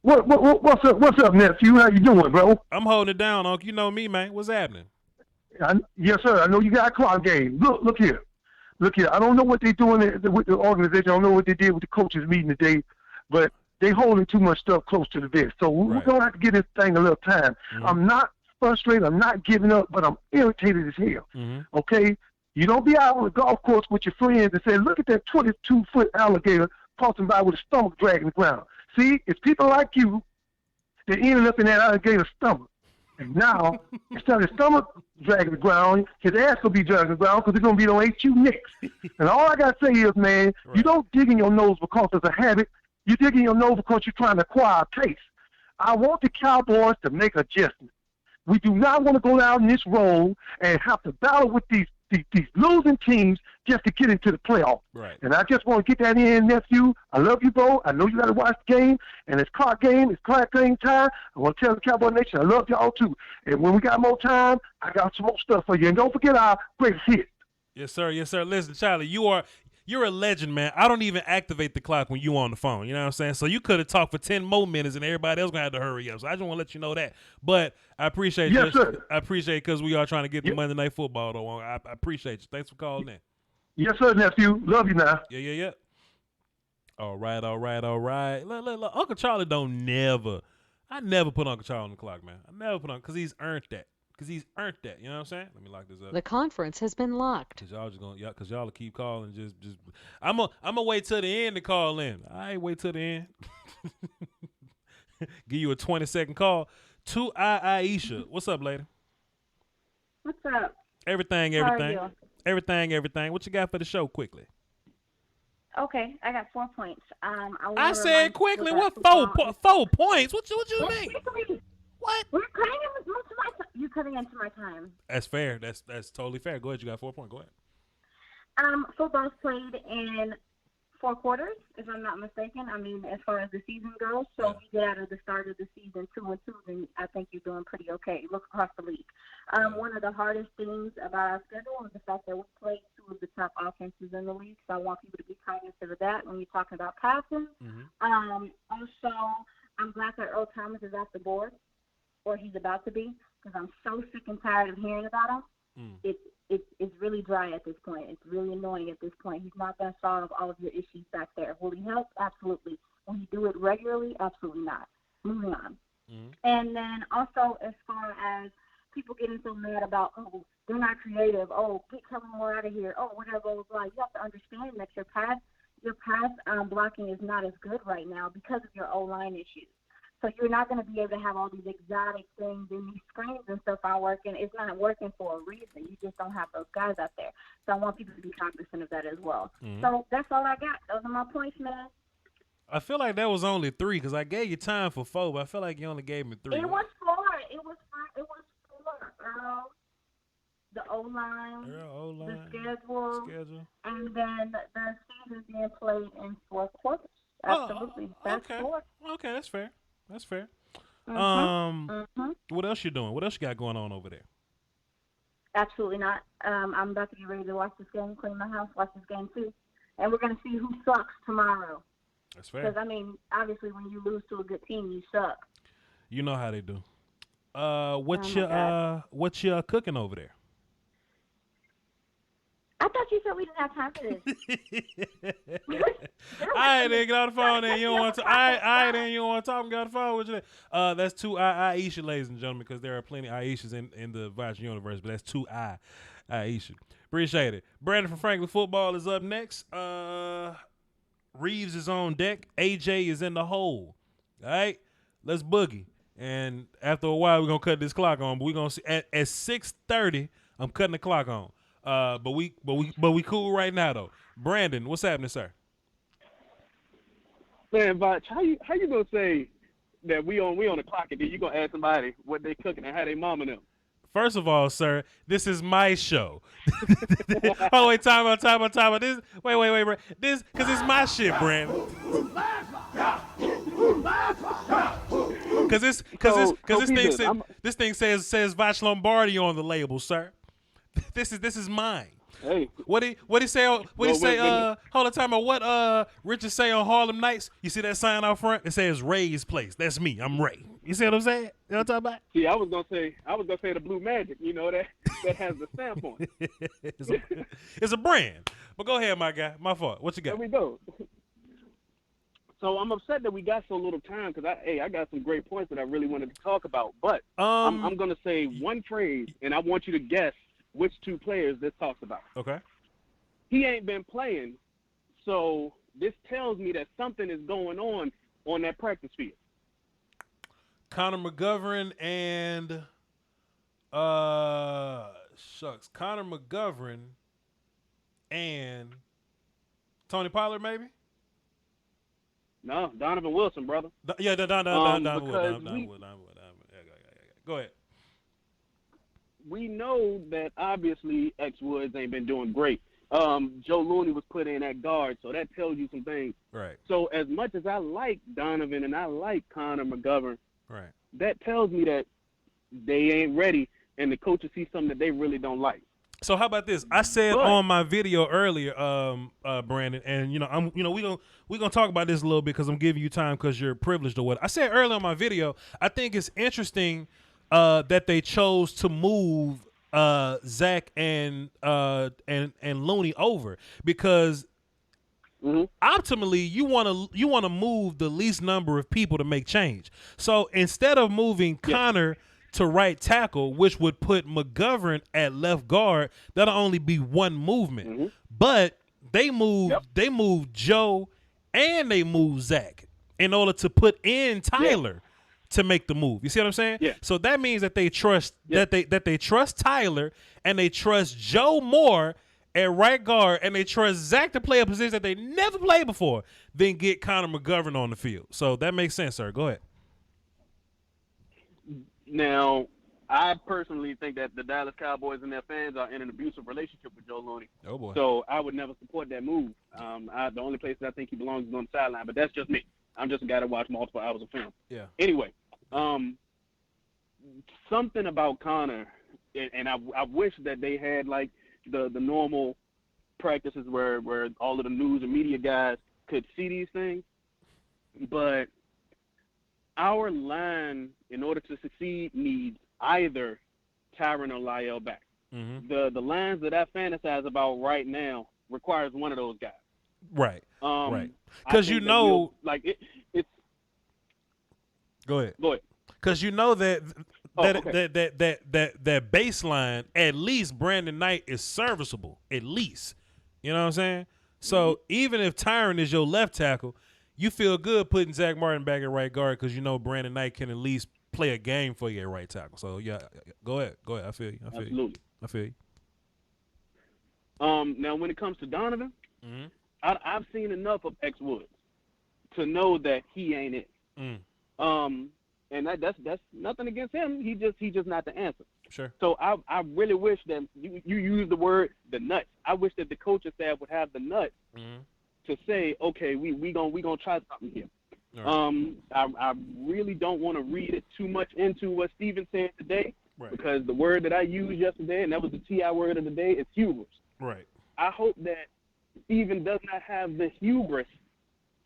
What's up, nephew? How you doing, bro? I'm holding it down, Unc. You know me, man. What's happening? Yes, sir. I know you got a clock game. Look here. I don't know what they're doing with the organization. I don't know what they did with the coaches meeting today, but they holding too much stuff close to the vest. So we're going to have to give this thing a little time. Mm-hmm. I'm not frustrated. I'm not giving up, but I'm irritated as hell. Mm-hmm. Okay? You don't be out on the golf course with your friends and say, look at that 22-foot alligator passing by with his stomach dragging the ground. See, it's people like you that ended up in that alligator's stomach. And now, instead of his stomach dragging the ground, his ass will be dragging the ground because it's going to be on HU next. And all I got to say is, man, you don't dig in your nose because it's a habit. You dig in your nose because you're trying to acquire a taste. I want the Cowboys to make adjustments. We do not want to go down this road and have to battle with these losing teams just to get into the playoffs. Right. And I just want to get that in, nephew. I love you, bro. I know you got to watch the game, and it's clock game. It's clock game time. I want to tell the Cowboy Nation I love y'all, too. And when we got more time, I got some more stuff for you. And don't forget our greatest hit. Yes, sir. Listen, Charlie, you're a legend, man. I don't even activate the clock when you on the phone. You know what I'm saying? So you could have talked for 10 more minutes and everybody else going to have to hurry up. So I just want to let you know that. But I appreciate yes, sir. I appreciate because we are trying to get the Monday Night Football, though. I appreciate you. Thanks for calling in. Yes, sir, nephew. Love you now. Yeah. All right. Look, Uncle Charlie don't never. I never put Uncle Charlie on the clock, man. I never put on because he's earned that. You know what I'm saying? Let me lock this up. The conference has been locked. Cause y'all just gonna, cause y'all will keep calling. Just. I'm wait till the end to call in. I ain't wait till the end. Give you a 20-second call. To Aisha. What's up, lady? What's up? Everything. How are you? Everything. What you got for the show, quickly? Okay, I got 4 points. I said quickly. What 4 points? What you mean? What? We're cutting into most of my time. You're cutting into my time. That's fair. That's totally fair. Go ahead. You got 4 points. Go ahead. Football's played in 4 quarters, if I'm not mistaken. I mean, as far as the season goes. So if you get out of the start of the season 2-2, then I think you're doing pretty okay. Look across the league. One of the hardest things about our schedule is the fact that we play 2 of the top offenses in the league. So I want people to be cognizant of that when you're talking about passing. Mm-hmm. Also, I'm glad that Earl Thomas is off the board, or he's about to be, because I'm so sick and tired of hearing about him. It's really dry at this point. It's really annoying at this point. He's not going to solve all of your issues back there. Will he help? Absolutely. Will he do it regularly? Absolutely not. Moving on. Mm-hmm. And then also, as far as people getting so mad about, oh, they're not creative. Oh, get Kellen Moore out of here. Oh, whatever. Blah, blah, blah. You have to understand that your pass blocking is not as good right now because of your O-line issues. So you're not going to be able to have all these exotic things and these screens and stuff aren't working. It's not working for a reason. You just don't have those guys out there. So I want people to be cognizant of that as well. Mm-hmm. So that's all I got. Those are my points, man. I feel like that was only 3 because I gave you time for 4, but I feel like you only gave me 3. It was 4. It was 4. Earl, the O-line, the schedule, and then the season being played in 4 quarters. Absolutely. That's okay. 4. Okay, that's fair. Mm-hmm. What else you doing? What else you got going on over there? Absolutely not. I'm about to get ready to watch this game, clean my house, watch this game too. And we're going to see who sucks tomorrow. That's fair. Because, I mean, obviously when you lose to a good team, you suck. You know how they do. What you cooking over there? I thought you said we didn't have time for this. All right, then get on the phone. Then you don't want to. All right, then you don't want to talk. Get on the phone with you. That's 2 Aisha, ladies and gentlemen, because there are plenty of Aishas in the Voch universe, but that's 2 Aisha. Appreciate it. Brandon from Franklin Football is up next. Reeves is on deck. AJ is in the hole. All right, let's boogie. And after a while, we're gonna cut this clock on. But we're gonna see at 6:30. I'm cutting the clock on. But we cool right now though. Brandon, what's happening, sir? Man, Voch, how you gonna say that we on the clock and then you gonna ask somebody what they cooking and how they mama them? First of all, sir, this is my show. Oh wait, time out. This wait. This because it's my shit, Brandon. Because this thing says Voch Lombardi on the label, sir. This is mine. Hey. What he say? Hold on, time out. What Richard say on Harlem Nights? You see that sign out front? It says Ray's Place. That's me. I'm Ray. You see what I'm saying? You know what I'm talking about? See, I was gonna say the Blue Magic. You know that has the stamp on it. It's a brand. But go ahead, my guy. My fault. What you got? There we go. So I'm upset that we got so little time because I got some great points that I really wanted to talk about. But I'm gonna say one phrase, and I want you to guess which 2 players this talks about. Okay. He ain't been playing, so this tells me that something is going on that practice field. Connor McGovern and Connor McGovern and Tony Pollard, maybe? No, Donovan Wilson, brother. Donovan Wilson. Go ahead. We know that obviously X Woods ain't been doing great. Joe Looney was put in at guard, so that tells you some things. Right. So as much as I like Donovan and I like Connor McGovern, right, that tells me that they ain't ready, and the coaches see something that they really don't like. So how about this? I said on my video earlier, Brandon, and we're gonna talk about this a little bit because I'm giving you time because you're privileged or what. I said earlier on my video, I think it's interesting that they chose to move Zach and Looney over because optimally, you want to move the least number of people to make change. So instead of moving Connor to right tackle, which would put McGovern at left guard, that'll only be one movement. But they moved Joe and they moved Zach in order to put in Tyler to make the move. You see what I'm saying? Yeah. So that means that they trust that they trust Tyler and they trust Joe more at right guard, and they trust Zach to play a position that they never played before, then get Connor McGovern on the field. So that makes sense, sir. Go ahead. Now, I personally think that the Dallas Cowboys and their fans are in an abusive relationship with Joe Looney. Oh, boy. So I would never support that move. The only place that I think he belongs is on the sideline, but that's just me. I'm just a guy that watched multiple hours of film. Yeah. Anyway, something about Connor, and I wish that they had, like, the normal practices where all of the news and media guys could see these things. But our line, in order to succeed, needs either Tyron or Lyle back. The lines that I fantasize about right now requires one of those guys. Right. Right. Because it's go ahead. Because you know that okay. that baseline, at least Brandon Knight is serviceable. At least, you know what I'm saying. So even if Tyron is your left tackle, you feel good putting Zach Martin back at right guard because you know Brandon Knight can at least play a game for you at right tackle. So yeah, go ahead. I feel you. Absolutely. I feel you. Now when it comes to Donovan, I've seen enough of X Woods to know that he ain't it. And that's nothing against him. He's just not the answer. Sure. So I really wish that you use the word the nuts. I wish that the coaching staff would have the nuts to say, okay, we gonna try something here. Right. I really don't want to read it too much into what Steven said today, because the word that I used yesterday, and that was the TI word of the day, is hubris. Right. I hope that Steven does not have the hubris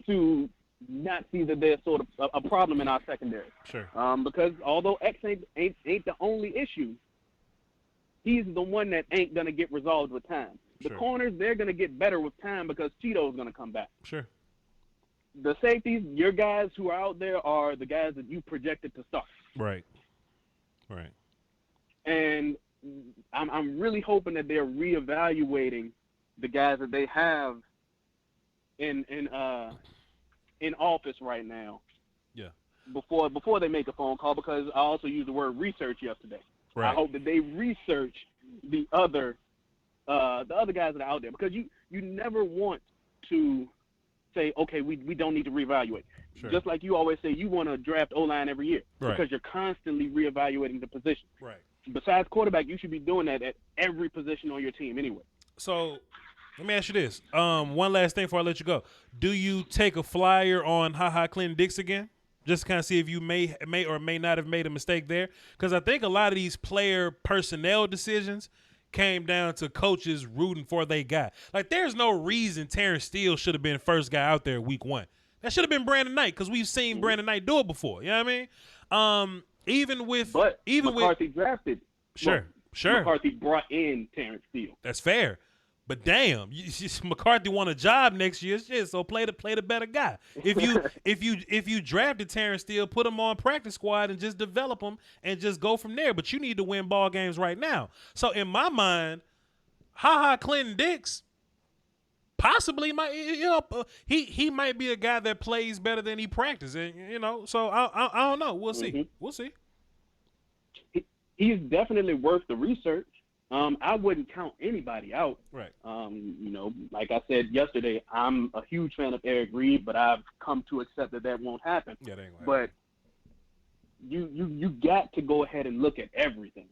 to not see that there's sort of a problem in our secondary. Sure. Because although X ain't the only issue, he's the one that ain't gonna get resolved with time. The corners, they're gonna get better with time because Cheeto's gonna come back. Sure. The safeties, your guys who are out there are the guys that you projected to start. Right. Right. And I'm really hoping that they're reevaluating the guys that they have in office right now. Yeah. Before they make a phone call, because I also used the word research yesterday. Right. I hope that they research the other guys that are out there, because you never want to say, okay, we don't need to reevaluate. Sure. Just like you always say, you want to draft O-line every year, because you're constantly reevaluating the position. Right. Besides quarterback, you should be doing that at every position on your team anyway. So let me ask you this. One last thing before I let you go. Do you take a flyer on Clinton Dix again? Just to kind of see if you may or may not have made a mistake there? Because I think a lot of these player personnel decisions came down to coaches rooting for their guy. Like, there's no reason Terrence Steele should have been first guy out there week one. That should have been Brandon Knight, because we've seen Brandon Knight do it before. You know what I mean? McCarthy drafted. Sure. McCarthy brought in Terrence Steele. That's fair. But damn, McCarthy won a job next year. Shit, so play the better guy. If you drafted Terrence Steele, put him on practice squad and just develop him and just go from there. But you need to win ball games right now. So in my mind, Clinton Dix possibly might, he might be a guy that plays better than he practices. So I don't know. We'll see. We'll see. He's definitely worth the research. I wouldn't count anybody out. Right. Like I said yesterday, I'm a huge fan of Eric Reed, but I've come to accept that won't happen. Yeah, that ain't gonna happen. But you got to go ahead and look at everything,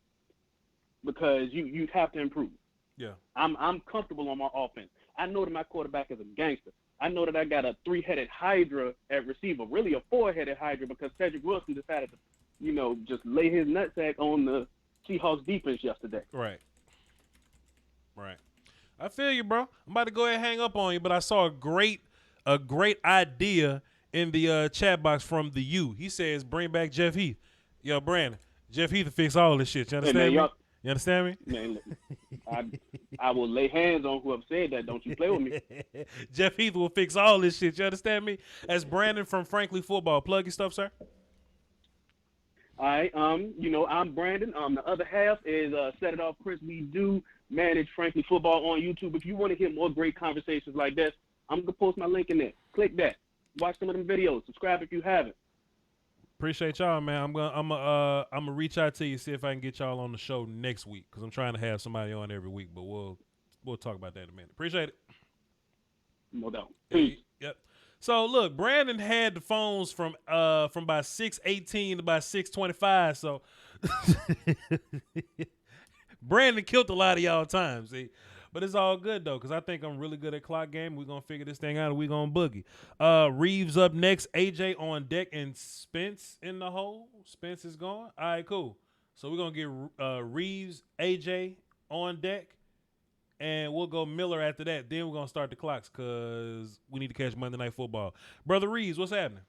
because you have to improve. Yeah. I'm comfortable on my offense. I know that my quarterback is a gangster. I know that I got a 3-headed hydra at receiver, really a 4-headed hydra, because Cedric Wilson decided to, just lay his nutsack on the Seahawks defense yesterday. Right. I feel you, bro. I'm about to go ahead and hang up on you, but I saw a great idea in the chat box from the U. He says, bring back Jeff Heath. Yo, Brandon, Jeff Heath will fix all this shit. You understand me? You understand me? Man, look, I will lay hands on whoever said that. Don't you play with me. Jeff Heath will fix all this shit. You understand me? As Brandon from Frankly Football. Plug your stuff, sir. All right. I'm Brandon. The other half is Set It Off Chris. We do manage Frankly Football on YouTube. If you want to hear more great conversations like this, I'm gonna post my link in there. Click that. Watch some of them videos. Subscribe if you haven't. Appreciate y'all, man. I'm gonna reach out to you, see if I can get y'all on the show next week, because I'm trying to have somebody on every week. But we'll talk about that in a minute. Appreciate it. No doubt. Peace. Yep. So look, Brandon had the phones from about 6:18 to about 6:25. So Brandon killed a lot of y'all time, see. But it's all good, though, because I think I'm really good at clock game. We're going to figure this thing out, and we're going to boogie. Reeves up next, AJ on deck, and Spence in the hole. Spence is gone. All right, cool. So we're going to get Reeves, AJ on deck, and we'll go Miller after that. Then we're going to start the clocks because we need to catch Monday Night Football. Brother Reeves, what's happening?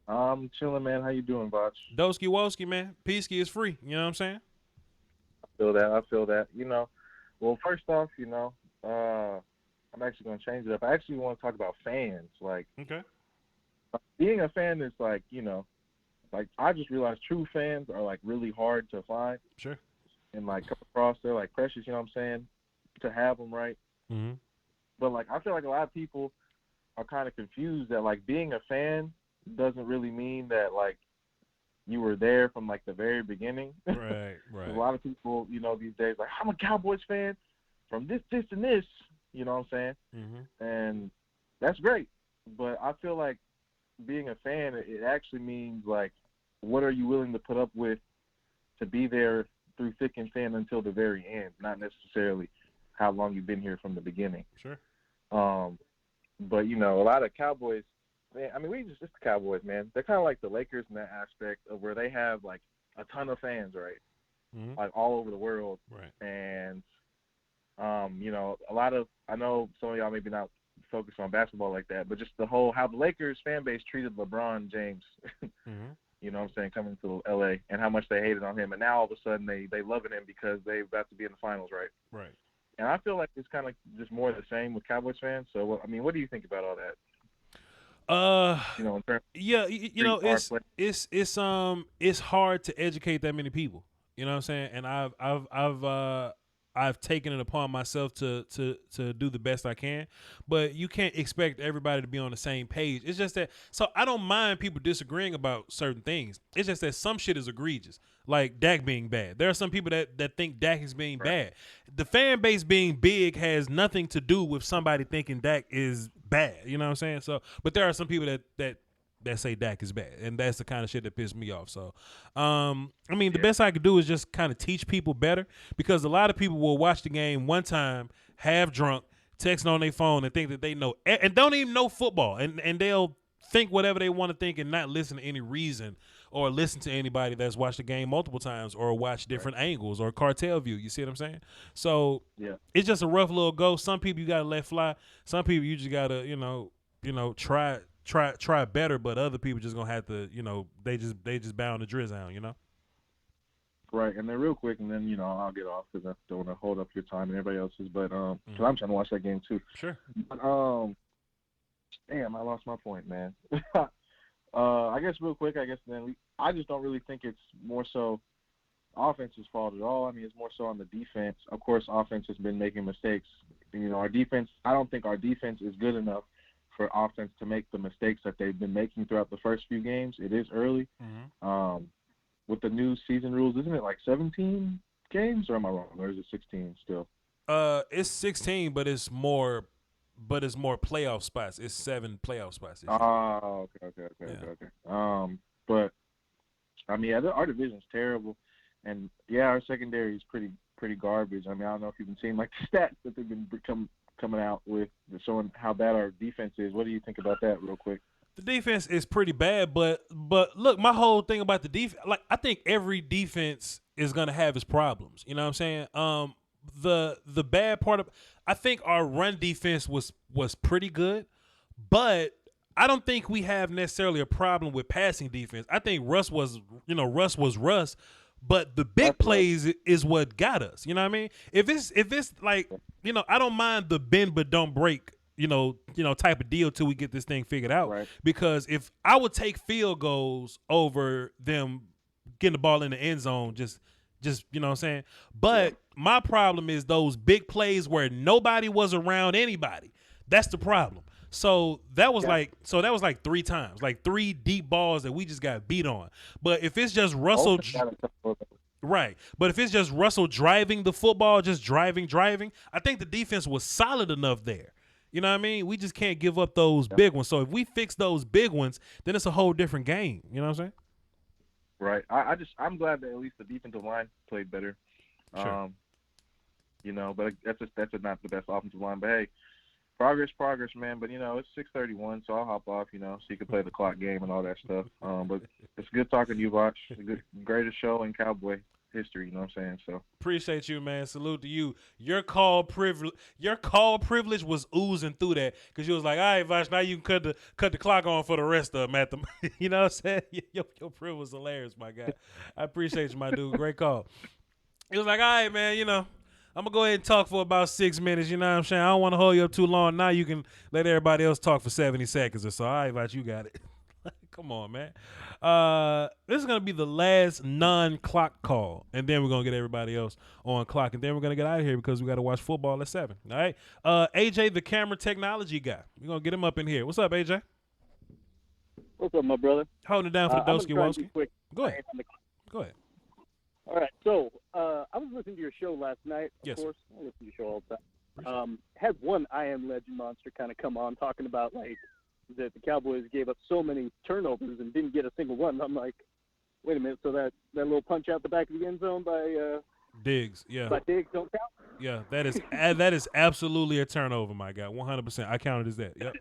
I'm chilling, man. How you doing, Voch? Doski Woski, man. Peasky is free. You know what I'm saying? I feel that. Well, first off, I'm actually going to change it up. I actually want to talk about fans. Like, okay, being a fan is like, like I just realized true fans are like really hard to find. Sure. And like come across, they're like precious. You know what I'm saying? To have them, right? Mm-hmm. But like I feel like a lot of people are kind of confused that like being a fan doesn't really mean that like you were there from like the very beginning. Right. A lot of people, these days, like, I'm a Cowboys fan from this, and this, you know what I'm saying? Mm-hmm. And that's great. But I feel like being a fan, it actually means like, what are you willing to put up with to be there through thick and thin until the very end, not necessarily how long you've been here from the beginning. Sure. But, a lot of Cowboys, man, I mean, it's the Cowboys, man. They're kind of like the Lakers in that aspect of where they have, like, a ton of fans, right? Mm-hmm. Like, all over the world. Right. And, a lot of – I know some of y'all maybe not focused on basketball like that, but just the whole – how the Lakers fan base treated LeBron James, mm-hmm. You know what I'm saying, coming to L.A., and how much they hated on him. And now all of a sudden they loving him because they're about to be in the finals, right? Right. And I feel like it's kind of just more of the same with Cowboys fans. So, I mean, what do you think about all that? In terms it's hard to educate that many people. You know what I'm saying? And I've taken it upon myself to do the best I can, but you can't expect everybody to be on the same page. It's just that, so I don't mind people disagreeing about certain things. It's just that some shit is egregious, like Dak being bad. There are some people that think Dak is being bad. The fan base being big has nothing to do with somebody thinking Dak is bad. You know what I'm saying? So, but there are some people that say Dak is bad, and that's the kind of shit that pissed me off. So, I mean, the best I could do is just kind of teach people better, because a lot of people will watch the game one time, half drunk, texting on their phone, and think that they know, and don't even know football, and they'll think whatever they want to think and not listen to any reason or listen to anybody that's watched the game multiple times or watch different angles or cartel view. You see what I'm saying? So, it's just a rough little go. Some people you got to let fly. Some people you just got to, try better, but other people just gonna have to, they just bound to drizzle, Right, and then real quick, and then I'll get off because I don't want to hold up your time and everybody else's, but because I'm trying to watch that game too. Sure. But, damn, I lost my point, man. I guess real quick, I just don't really think it's more so offense's fault at all. I mean, it's more so on the defense. Of course, offense has been making mistakes. Our defense, I don't think our defense is good enough for offense to make the mistakes that they've been making throughout the first few games. It is early. Mm-hmm. With the new season rules, isn't it like 17 games, or am I wrong? Or is it 16 still? It's 16, but it's more playoff spots. It's 7 playoff spots. Oh, okay. But I mean, our division's terrible, and our secondary is pretty garbage. I mean, I don't know if you've been seeing like the stats that they've been coming out with showing how bad our defense is. What do you think about that, real quick? The defense is pretty bad, but look, my whole thing about the defense, like, I think every defense is gonna have its problems. You know what I'm saying? The bad part of, I think our run defense was pretty good, but I don't think we have necessarily a problem with passing defense. I think Russ was Russ, But the big plays is what got us. You know what I mean? If it's like, I don't mind the bend but don't break, type of deal till we get this thing figured out. Right. Because if I would take field goals over them getting the ball in the end zone, just you know what I'm saying? But my problem is those big plays where nobody was around anybody. That's the problem. So that was like 3 times, like 3 deep balls that we just got beat on. But if it's just Russell, right? But if it's just Russell driving the football, just driving, I think the defense was solid enough there. You know what I mean? We just can't give up those big ones. So if we fix those big ones, then it's a whole different game. You know what I'm saying? Right. I'm glad that at least the defensive line played better. Sure. But that's not the best offensive line. But hey, progress, man. But it's 6:31, so I'll hop off. So you can play the clock game and all that stuff. But it's good talking to you, Voch. Greatest show in Cowboy history. You know what I'm saying? So appreciate you, man. Salute to you. Your call privilege was oozing through that because you was like, all right, Voch, now you can cut the clock on for the rest of them at the. You know what I'm saying? Your privilege was hilarious, my guy. I appreciate you, my dude. Great call. He was like, all right, man. I'm going to go ahead and talk for about 6 minutes. You know what I'm saying? I don't want to hold you up too long. Now you can let everybody else talk for 70 seconds or so. All right, Voch, you got it. Come on, man. This is going to be the last non-clock call, and then we're going to get everybody else on clock, and then we're going to get out of here because we got to watch football at 7. All right? AJ, the camera technology guy. We're going to get him up in here. What's up, AJ? What's up, my brother? Holding it down for the Doski Woski. Go ahead. All right, so I was listening to your show last night. Of course, I listen to your show all the time. Had one I Am Legend monster kind of come on talking about that the Cowboys gave up so many turnovers and didn't get a single one. I'm like, wait a minute, so that little punch out the back of the end zone by Diggs, yeah. By Diggs don't count? Yeah, that is absolutely a turnover, my guy. 100%. I counted as that. Yep.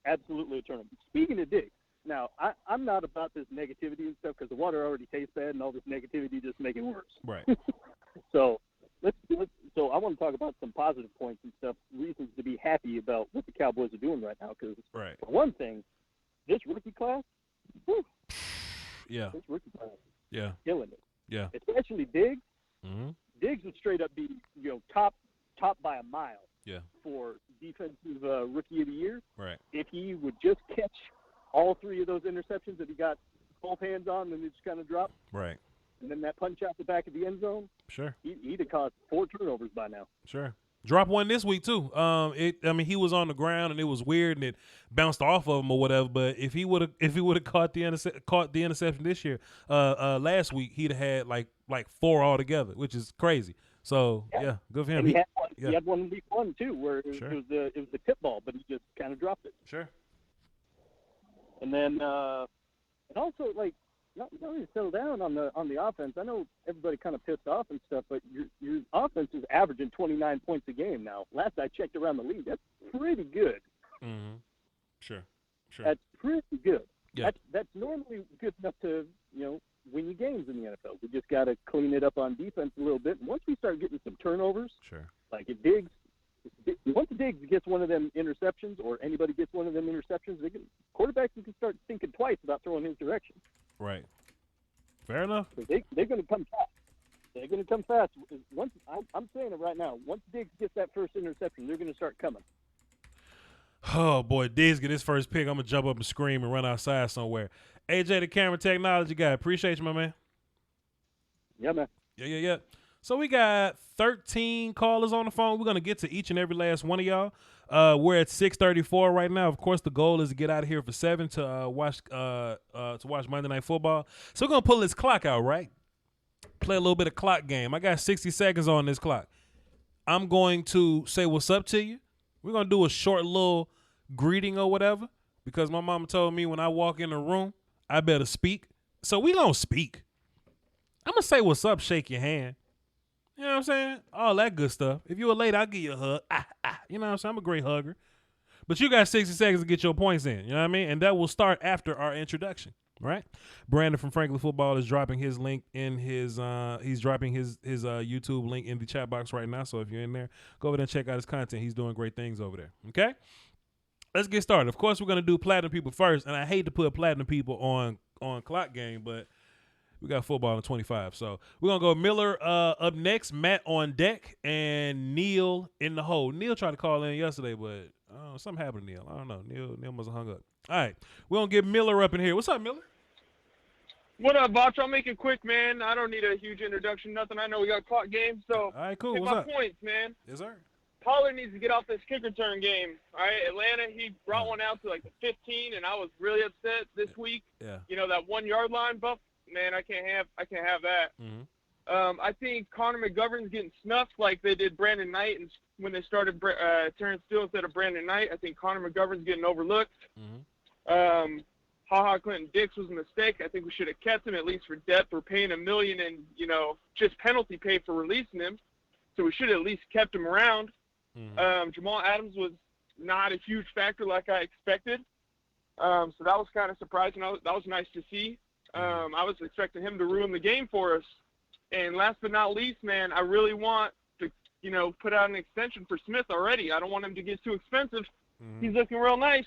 Absolutely a turnover. Speaking of Diggs, now I'm not about this negativity and stuff because the water already tastes bad and all this negativity just make it worse. Right. So So I want to talk about some positive points and stuff, reasons to be happy about what the Cowboys are doing right now. Because for one thing, this rookie class, whew, this rookie class, killing it. Yeah. Especially Diggs. Mm-hmm. Diggs would straight up be top by a mile. Yeah. For defensive rookie of the year. Right. If he would just catch all 3 of those interceptions that he got both hands on and they just kind of dropped. Right. And then that punch out the back of the end zone. Sure. He'd have caused 4 turnovers by now. Sure. Drop one this week too. He was on the ground and it was weird and it bounced off of him or whatever. But if he would have caught the interception this year, last week he'd have had like 4 altogether, which is crazy. So yeah, good for him. And he had one week 1 too, where it was the tip ball, but he just kind of dropped it. Sure. And then and also not really settle down on the offense. I know everybody kind of pissed off and stuff, but your offense is averaging 29 points a game now. Last I checked around the league, that's pretty good. Mm-hmm. Sure. That's pretty good. Yeah. That's normally good enough to win you games in the NFL. We just got to clean it up on defense a little bit. And once we start getting some turnovers, like once Diggs gets one of them interceptions, or anybody gets one of them interceptions, quarterbacks can start thinking twice about throwing his direction. Right. Fair enough. They're going to come fast. They're going to come fast. I'm saying it right now. Once Diggs gets that first interception, they're going to start coming. Oh, boy, Diggs get his first pick. I'm going to jump up and scream and run outside somewhere. AJ, the camera technology guy. Appreciate you, my man. Yeah, man. Yeah. So we got 13 callers on the phone. We're going to get to each and every last one of y'all. We're at 6:34 right now. Of course, the goal is to get out of here for 7 to watch Monday Night Football. So we're going to pull this clock out, right? Play a little bit of clock game. I got 60 seconds on this clock. I'm going to say what's up to you. We're going to do a short little greeting or whatever because my mama told me when I walk in the room, I better speak. So we going to speak. I'm going to say what's up, shake your hand. You know what I'm saying? All that good stuff. If you were late, I'll give you a hug. You know what I'm saying? I'm a great hugger. But you got 60 seconds to get your points in. You know what I mean? And that will start after our introduction, right? Brandon from Franklin Football is dropping his link in his he's dropping his YouTube link in the chat box right now. So if you're in there, go over there and check out his content. He's doing great things over there. Okay? Let's get started. Of course, we're going to do platinum people first. And I hate to put platinum people on clock game, but We got football in 25. So we're going to go Miller up next, Matt on deck, and Neil in the hole. Neil tried to call in yesterday, but something happened to Neil. I don't know. Neil must have hung up. All right. We're going to get Miller up in here. What's up, Miller? What up, Voch? I'll make it quick, man. I don't need a huge introduction, nothing. I know we got a clock game, so all right, cool. hit What's my up? Points, man. Yes, sir. Pollard needs to get off this kick return game. All right, Atlanta, he brought one out to like the 15, and I was really upset this week. Yeah. You know, that 1 yard line buff, man, I can't have that. Mm-hmm. I think Connor McGovern's getting snuffed like they did Brandon Knight, and when they started Terrence Steele instead of Brandon Knight, I think Connor McGovern's getting overlooked. Mm-hmm. Ha Clinton Dix was a mistake. I think we should have kept him at least for depth. We're paying $1 million and, you know, just penalty pay for releasing him. So we should have at least kept him around. Mm-hmm. Jamal Adams was not a huge factor like I expected. So that was kind of surprising. That was nice to see. I was expecting him to ruin the game for us. And last but not least, man, I really want to, you know, put out an extension for Smith already. I don't want him to get too expensive. Mm-hmm. He's looking real nice.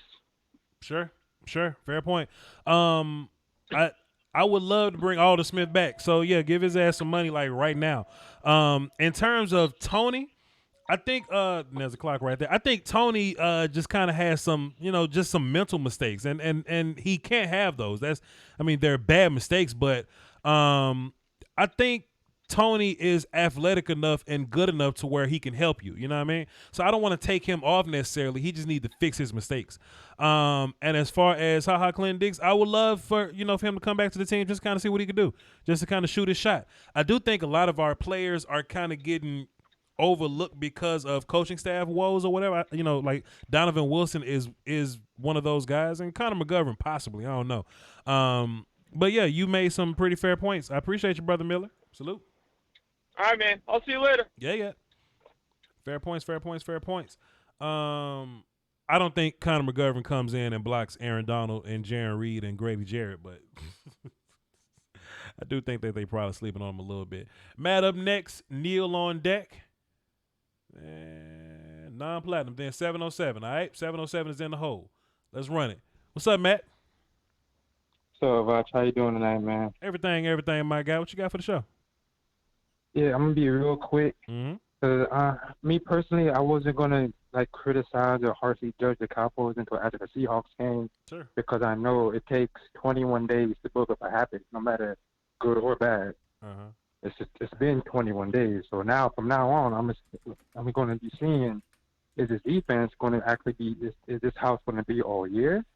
Sure. Fair point. I would love to bring Alden Smith back. So yeah, give his ass some money like right now. In terms of Tony, I think there's a clock right there. I think Tony just kind of has some, you know, just some mental mistakes, and he can't have those. They're bad mistakes, but I think Tony is athletic enough and good enough to where he can help you. You know what I mean? So I don't want to take him off necessarily. He just needs to fix his mistakes. And as far as Ha Clinton Dix, I would love for him to come back to the team, just kind of see what he could do, just to kind of shoot his shot. I do think a lot of our players are kind of getting overlooked because of coaching staff woes or whatever. You know, like Donovan Wilson is one of those guys, and Connor McGovern possibly. I don't know. But yeah, you made some pretty fair points. I appreciate you, Brother Miller. Salute. All right, man. I'll see you later. Yeah. Fair points. I don't think Connor McGovern comes in and blocks Aaron Donald and Jaron Reed and Grady Jarrett, but I do think that they probably sleeping on him a little bit. Matt up next, Neil on deck. And non-platinum, then 707, all right? 707 is in the hole. Let's run it. What's up, Matt? What's up, Voch? How you doing tonight, man? Everything, my guy. What you got for the show? Yeah, I'm gonna be real quick. Me personally, I wasn't gonna criticize or harshly judge the Cowboys until after the Seahawks game, sure, because I know it takes 21 days to build up a habit, no matter good or bad. It's been 21 days, so now from now on, I'm going to be seeing, is this defense going to actually be is this house going to be all year,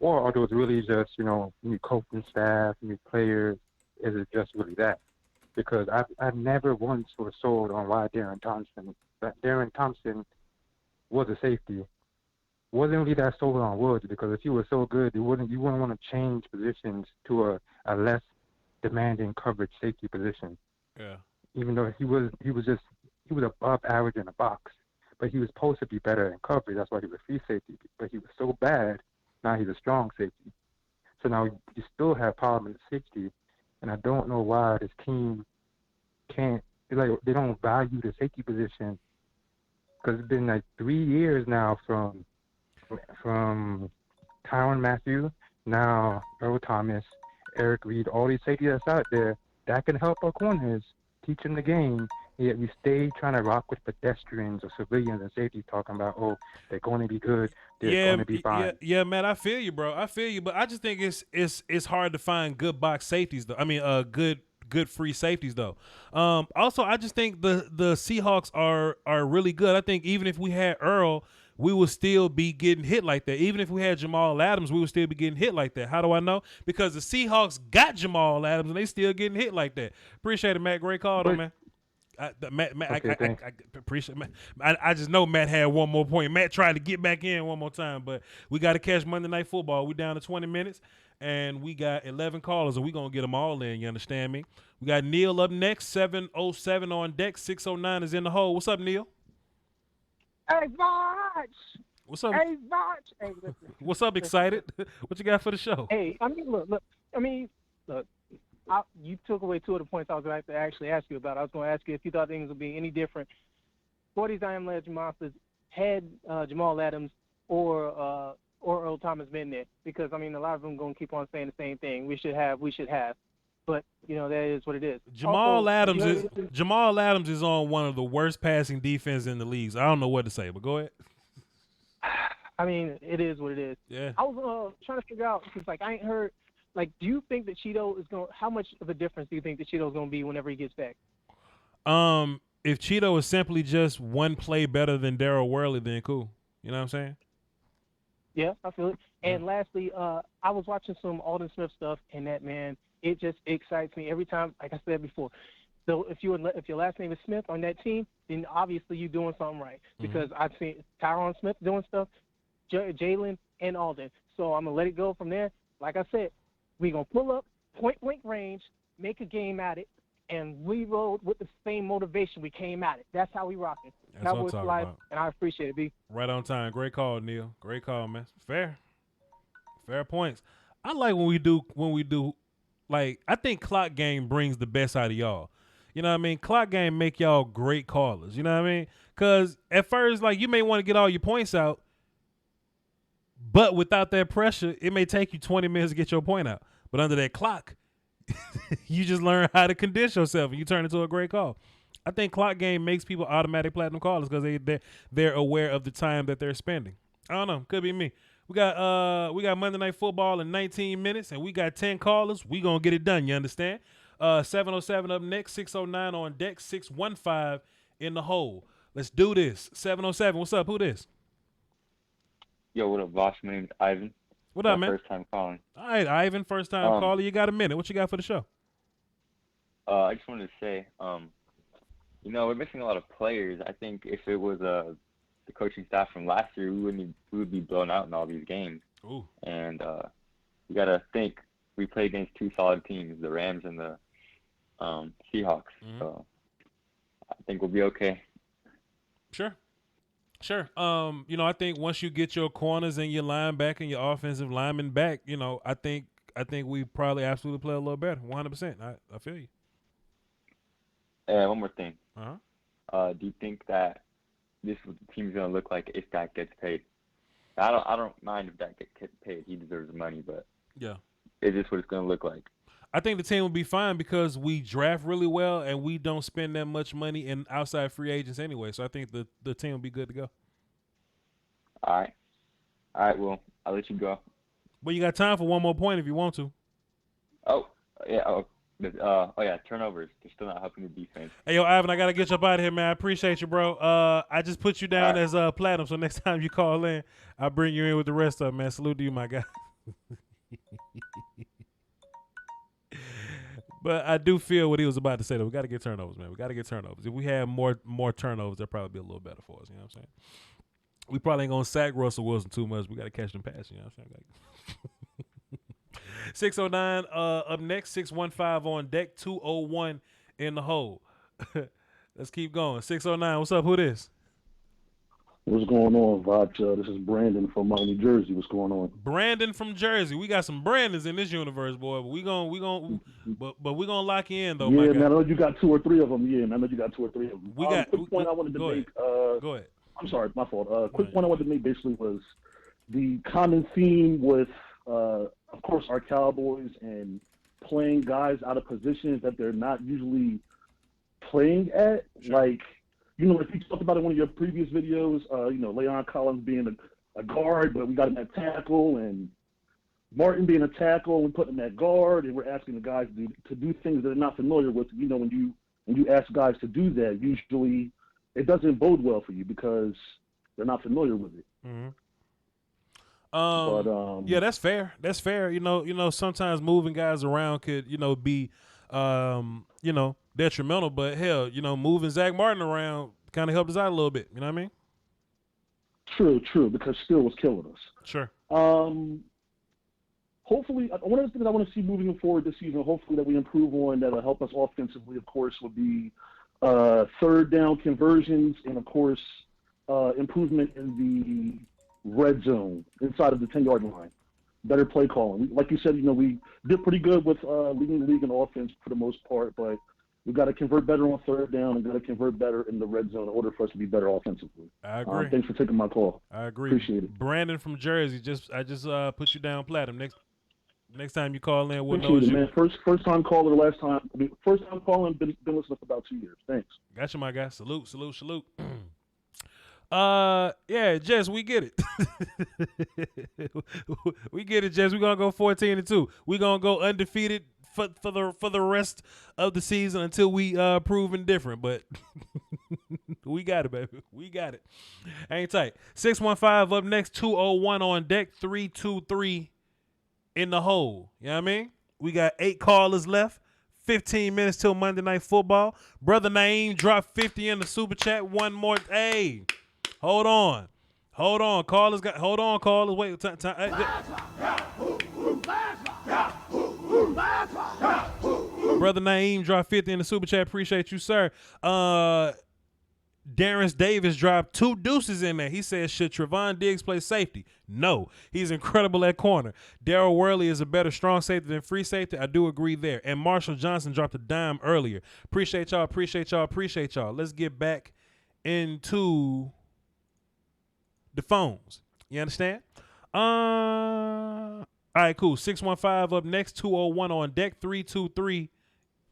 or are those really just new coaching staff, new players? Is it just really that? Because I've never once was sold on why Darren Thompson was a safety. Wasn't really that sold on Woods, because if he was so good, you wouldn't want to change positions to a less demanding coverage safety position. Yeah. Even though he was above average in the box, but he was supposed to be better in coverage. That's why he was free safety. But he was so bad. Now he's a strong safety. So now you still have problem at safety. And I don't know why this team can't, they don't value the safety position, because it's been 3 years now from Tyrann Mathieu, now Earl Thomas, Eric Reed, all these safeties that's out there that can help our corners, teach them the game. Yet we stay trying to rock with pedestrians or civilians and safety, talking about, they're going to be good, they're going to be fine. Yeah, Matt, I feel you, bro. I feel you, but I just think it's hard to find good box safeties, though. I mean, good free safeties, though. Also, I just think the Seahawks are really good. I think even if we had Earl, we would still be getting hit like that. Even if we had Jamal Adams, we would still be getting hit like that. How do I know? Because the Seahawks got Jamal Adams, and they still getting hit like that. Appreciate it, Matt. Great call, though, man. Matt, okay, I appreciate Matt. I just know Matt had one more point. Matt tried to get back in one more time, but we got to catch Monday Night Football. We down to 20 minutes, and we got 11 callers, and we going to get them all in. You understand me? We got Neil up next, 707 on deck, 609 is in the hole. What's up, Neil? Hey, Voch! What's up? Hey, Voch! Hey, listen. What's up, excited? What you got for the show? Hey, look. You took away two of the points I was going to actually ask you about. I was going to ask you if you thought things would be any different for these I Am Legend Monsters had Jamal Adams or Earl Thomas been there. Because, a lot of them going to keep on saying the same thing. We should have. But, that is what it is. Jamal Adams is on one of the worst passing defense in the leagues. I don't know what to say, but go ahead. I mean, it is what it is. Yeah. I was trying to figure out because I ain't heard. Do you think that Cheeto is going? How much of a difference do you think that Cheeto's going to be whenever he gets back? If Cheeto is simply just one play better than Daryl Worley, then cool. You know what I'm saying? Yeah, I feel it. And lastly, I was watching some Alden Smith stuff, and that, man, it just excites me every time. Like I said before, so if your last name is Smith on that team, then obviously you're doing something right because I've seen Tyron Smith doing stuff, Jalen and Alden. So I'm gonna let it go from there. Like I said, we're gonna pull up point blank range, make a game at it, and we rode with the same motivation we came at it. That's how we rocking. That's Cowboys for life, and I appreciate it, B. Right on time. Great call, Neil. Great call, man. Fair points. I like when we do. Like, I think clock game brings the best out of y'all. You know what I mean? Clock game make y'all great callers. You know what I mean? Because at first, like, you may want to get all your points out, but without that pressure, it may take you 20 minutes to get your point out. But under that clock, you just learn how to condition yourself, and you turn into a great call. I think clock game makes people automatic platinum callers because they're aware of the time that they're spending. I don't know. Could be me. We got Monday Night Football in 19 minutes, and we got 10 callers. We gonna get it done. You understand? 707 up next, 609 on deck, 615 in the hole. Let's do this. 707. What's up? Who this? Yo, what up, Voch? My name is Ivan. What up, man? First time calling. All right, Ivan, first time caller. You got a minute. What you got for the show? I just wanted to say, we're missing a lot of players. I think if it was the coaching staff from last year, we would be blown out in all these games. Ooh. And you got to think we play against two solid teams, the Rams and the Seahawks. So I think we'll be okay. Sure. I think once you get your corners and your linebacker and your offensive lineman back, I think we probably absolutely play a little better. 100%. I feel you. And one more thing. Uh-huh. Do you think that this is what the team's going to look like if Dak gets paid? I don't mind if Dak gets paid. He deserves the money, but yeah, is this what it's going to look like? I think the team will be fine because we draft really well and we don't spend that much money in outside free agents anyway. So I think the team will be good to go. All right. Well, I'll let you go. But you got time for one more point if you want to. Oh, yeah. Turnovers. They're still not helping the defense. Hey, yo, Ivan, I got to get you up out of here, man. I appreciate you, bro. I just put you down as platinum, so next time you call in, I'll bring you in with the rest of them, man. Salute to you, my guy. But I do feel what he was about to say, though. We got to get turnovers, man. We got to get turnovers. If we had more turnovers, that'd probably be a little better for us, you know what I'm saying? We probably ain't going to sack Russell Wilson too much. We got to catch them passing, you know what I'm saying? 609 up next, 615 on deck, 201 in the hole. Let's keep going. 609, what's up? Who this? What's going on, Voch? This is Brandon from New Jersey. What's going on? Brandon from Jersey. We got some Brandons in this universe, boy. But we gonna lock you in though. Yeah, my guy. man, I know you got two or three of them. I We got. Quick point I wanted to make. Go ahead. I'm sorry, my fault. Quick point I wanted to make basically was the common theme with, of course, our Cowboys and playing guys out of positions that they're not usually playing at. Sure. Like, if you talked about in one of your previous videos, Leon Collins being a guard, but we got him at tackle, and Martin being a tackle, we put him at guard, and we're asking the guys to do things that they're not familiar with. When you ask guys to do that, usually it doesn't bode well for you because they're not familiar with it. Mm-hmm. Yeah, that's fair. That's fair. Sometimes moving guys around could, be, detrimental. But hell, moving Zach Martin around kind of helped us out a little bit. You know what I mean? True. Because Steele was killing us. Sure. Hopefully, one of the things I want to see moving forward this season, hopefully that we improve on that'll help us offensively, of course, would be third down conversions and, of course, improvement in the red zone inside of the 10-yard line. Better play calling. Like you said, we did pretty good with leading the league in offense for the most part, but we've got to convert better on third down and got to convert better in the red zone in order for us to be better offensively. I agree. Thanks for taking my call. I agree. Appreciate it. Brandon from Jersey. I just put you down platinum. Next. Next time you call in, we'll know Appreciate it, you. man. First time caller. First time calling. Been listening for about 2 years. Thanks. Gotcha, my guy. Salute. Yeah, Jess, we get it. We get it, Jess. We're gonna go 14-2. We're gonna go undefeated for the rest of the season until we proven different. But we got it, baby. We got it. Hang tight. 615 up next, 201 on deck, 323 in the hole. You know what I mean? We got 8 callers left. 15 minutes till Monday Night Football. Brother Naeem dropped 50 in the super chat. One more. Hey, hold on. Callers got. Hold on, callers. Wait. Brother Naeem dropped 50 in the super chat. Appreciate you, sir. Darren Davis dropped 2 deuces in there. He says, should Trevon Diggs play safety? No. He's incredible at corner. Darryl Worley is a better strong safety than free safety. I do agree there. And Marshall Johnson dropped a dime earlier. Appreciate y'all. Let's get back into the phones. You understand? All right, cool. 615 up next, 201 on deck, 323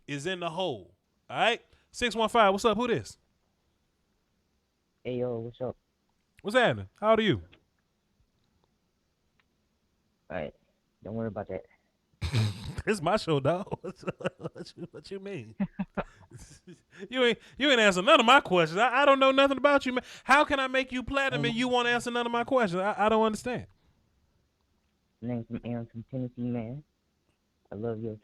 is in the hole. All right? 615, what's up? Who this? Hey, yo, what's up? What's happening? How old are you? All right, don't worry about that. It's my show, dog. What you mean? You ain't answer none of my questions. I don't know nothing about you, man. How can I make you platinum and you won't answer none of my questions? I don't understand. Name's from Aaron from Tennessee, man. I love your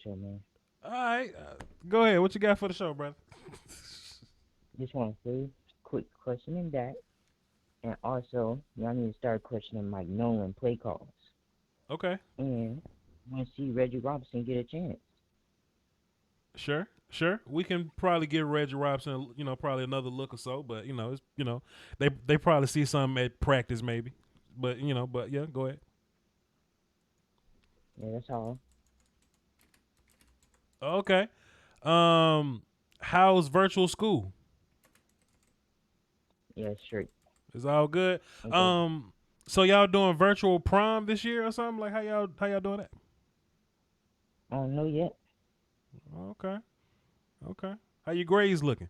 show, man. All right, go ahead. What you got for the show, brother? Just want to say, quick questioning that, and also y'all need to start questioning Mike Nolan play calls. Okay. And I want to see Reggie Robinson get a chance. Sure. We can probably give Reggie Robinson, probably another look or so, but they probably see something at practice maybe, but yeah, go ahead. Yeah, that's all. Okay. How's virtual school? Yeah, sure. It's all good. Okay. So y'all doing virtual prom this year or something? Like how y'all doing that? I don't know yet. Okay. How your grades looking?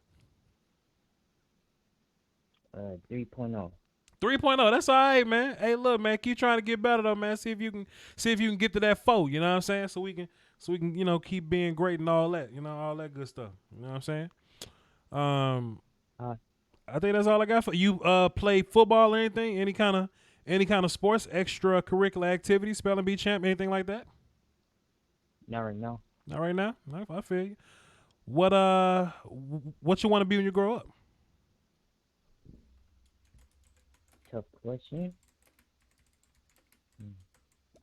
3.0. 3.0. That's all right, man. Hey, look, man, keep trying to get better though, man. See if you can get to that 4. You know what I'm saying? So we can keep being great and all that. All that good stuff. You know what I'm saying? I think that's all I got for you. Play football or anything? Any kind of sports, extracurricular activity, spelling bee champ, anything like that? Not right now. Not right now. I feel you. What you want to be when you grow up? Tough question.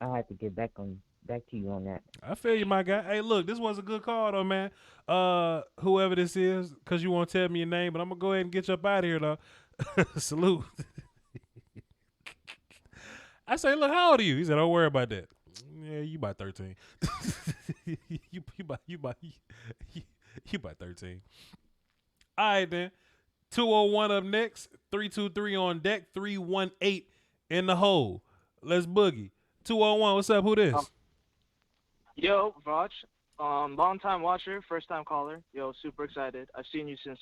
I have to get back to you on that. I feel you, my guy. Hey, look, this was a good call, though, man. Whoever this is, because you won't tell me your name, but I'm going to go ahead and get you up out of here, though. Salute. I say, look, how old are you? He said, don't worry about that. Yeah, you about 13. you about 13. All right, then. 201 up next. 323 on deck. 318 in the hole. Let's boogie. 201, what's up? Who this? Yo, Voch. Long time watcher, first time caller. Yo, super excited. I've seen you since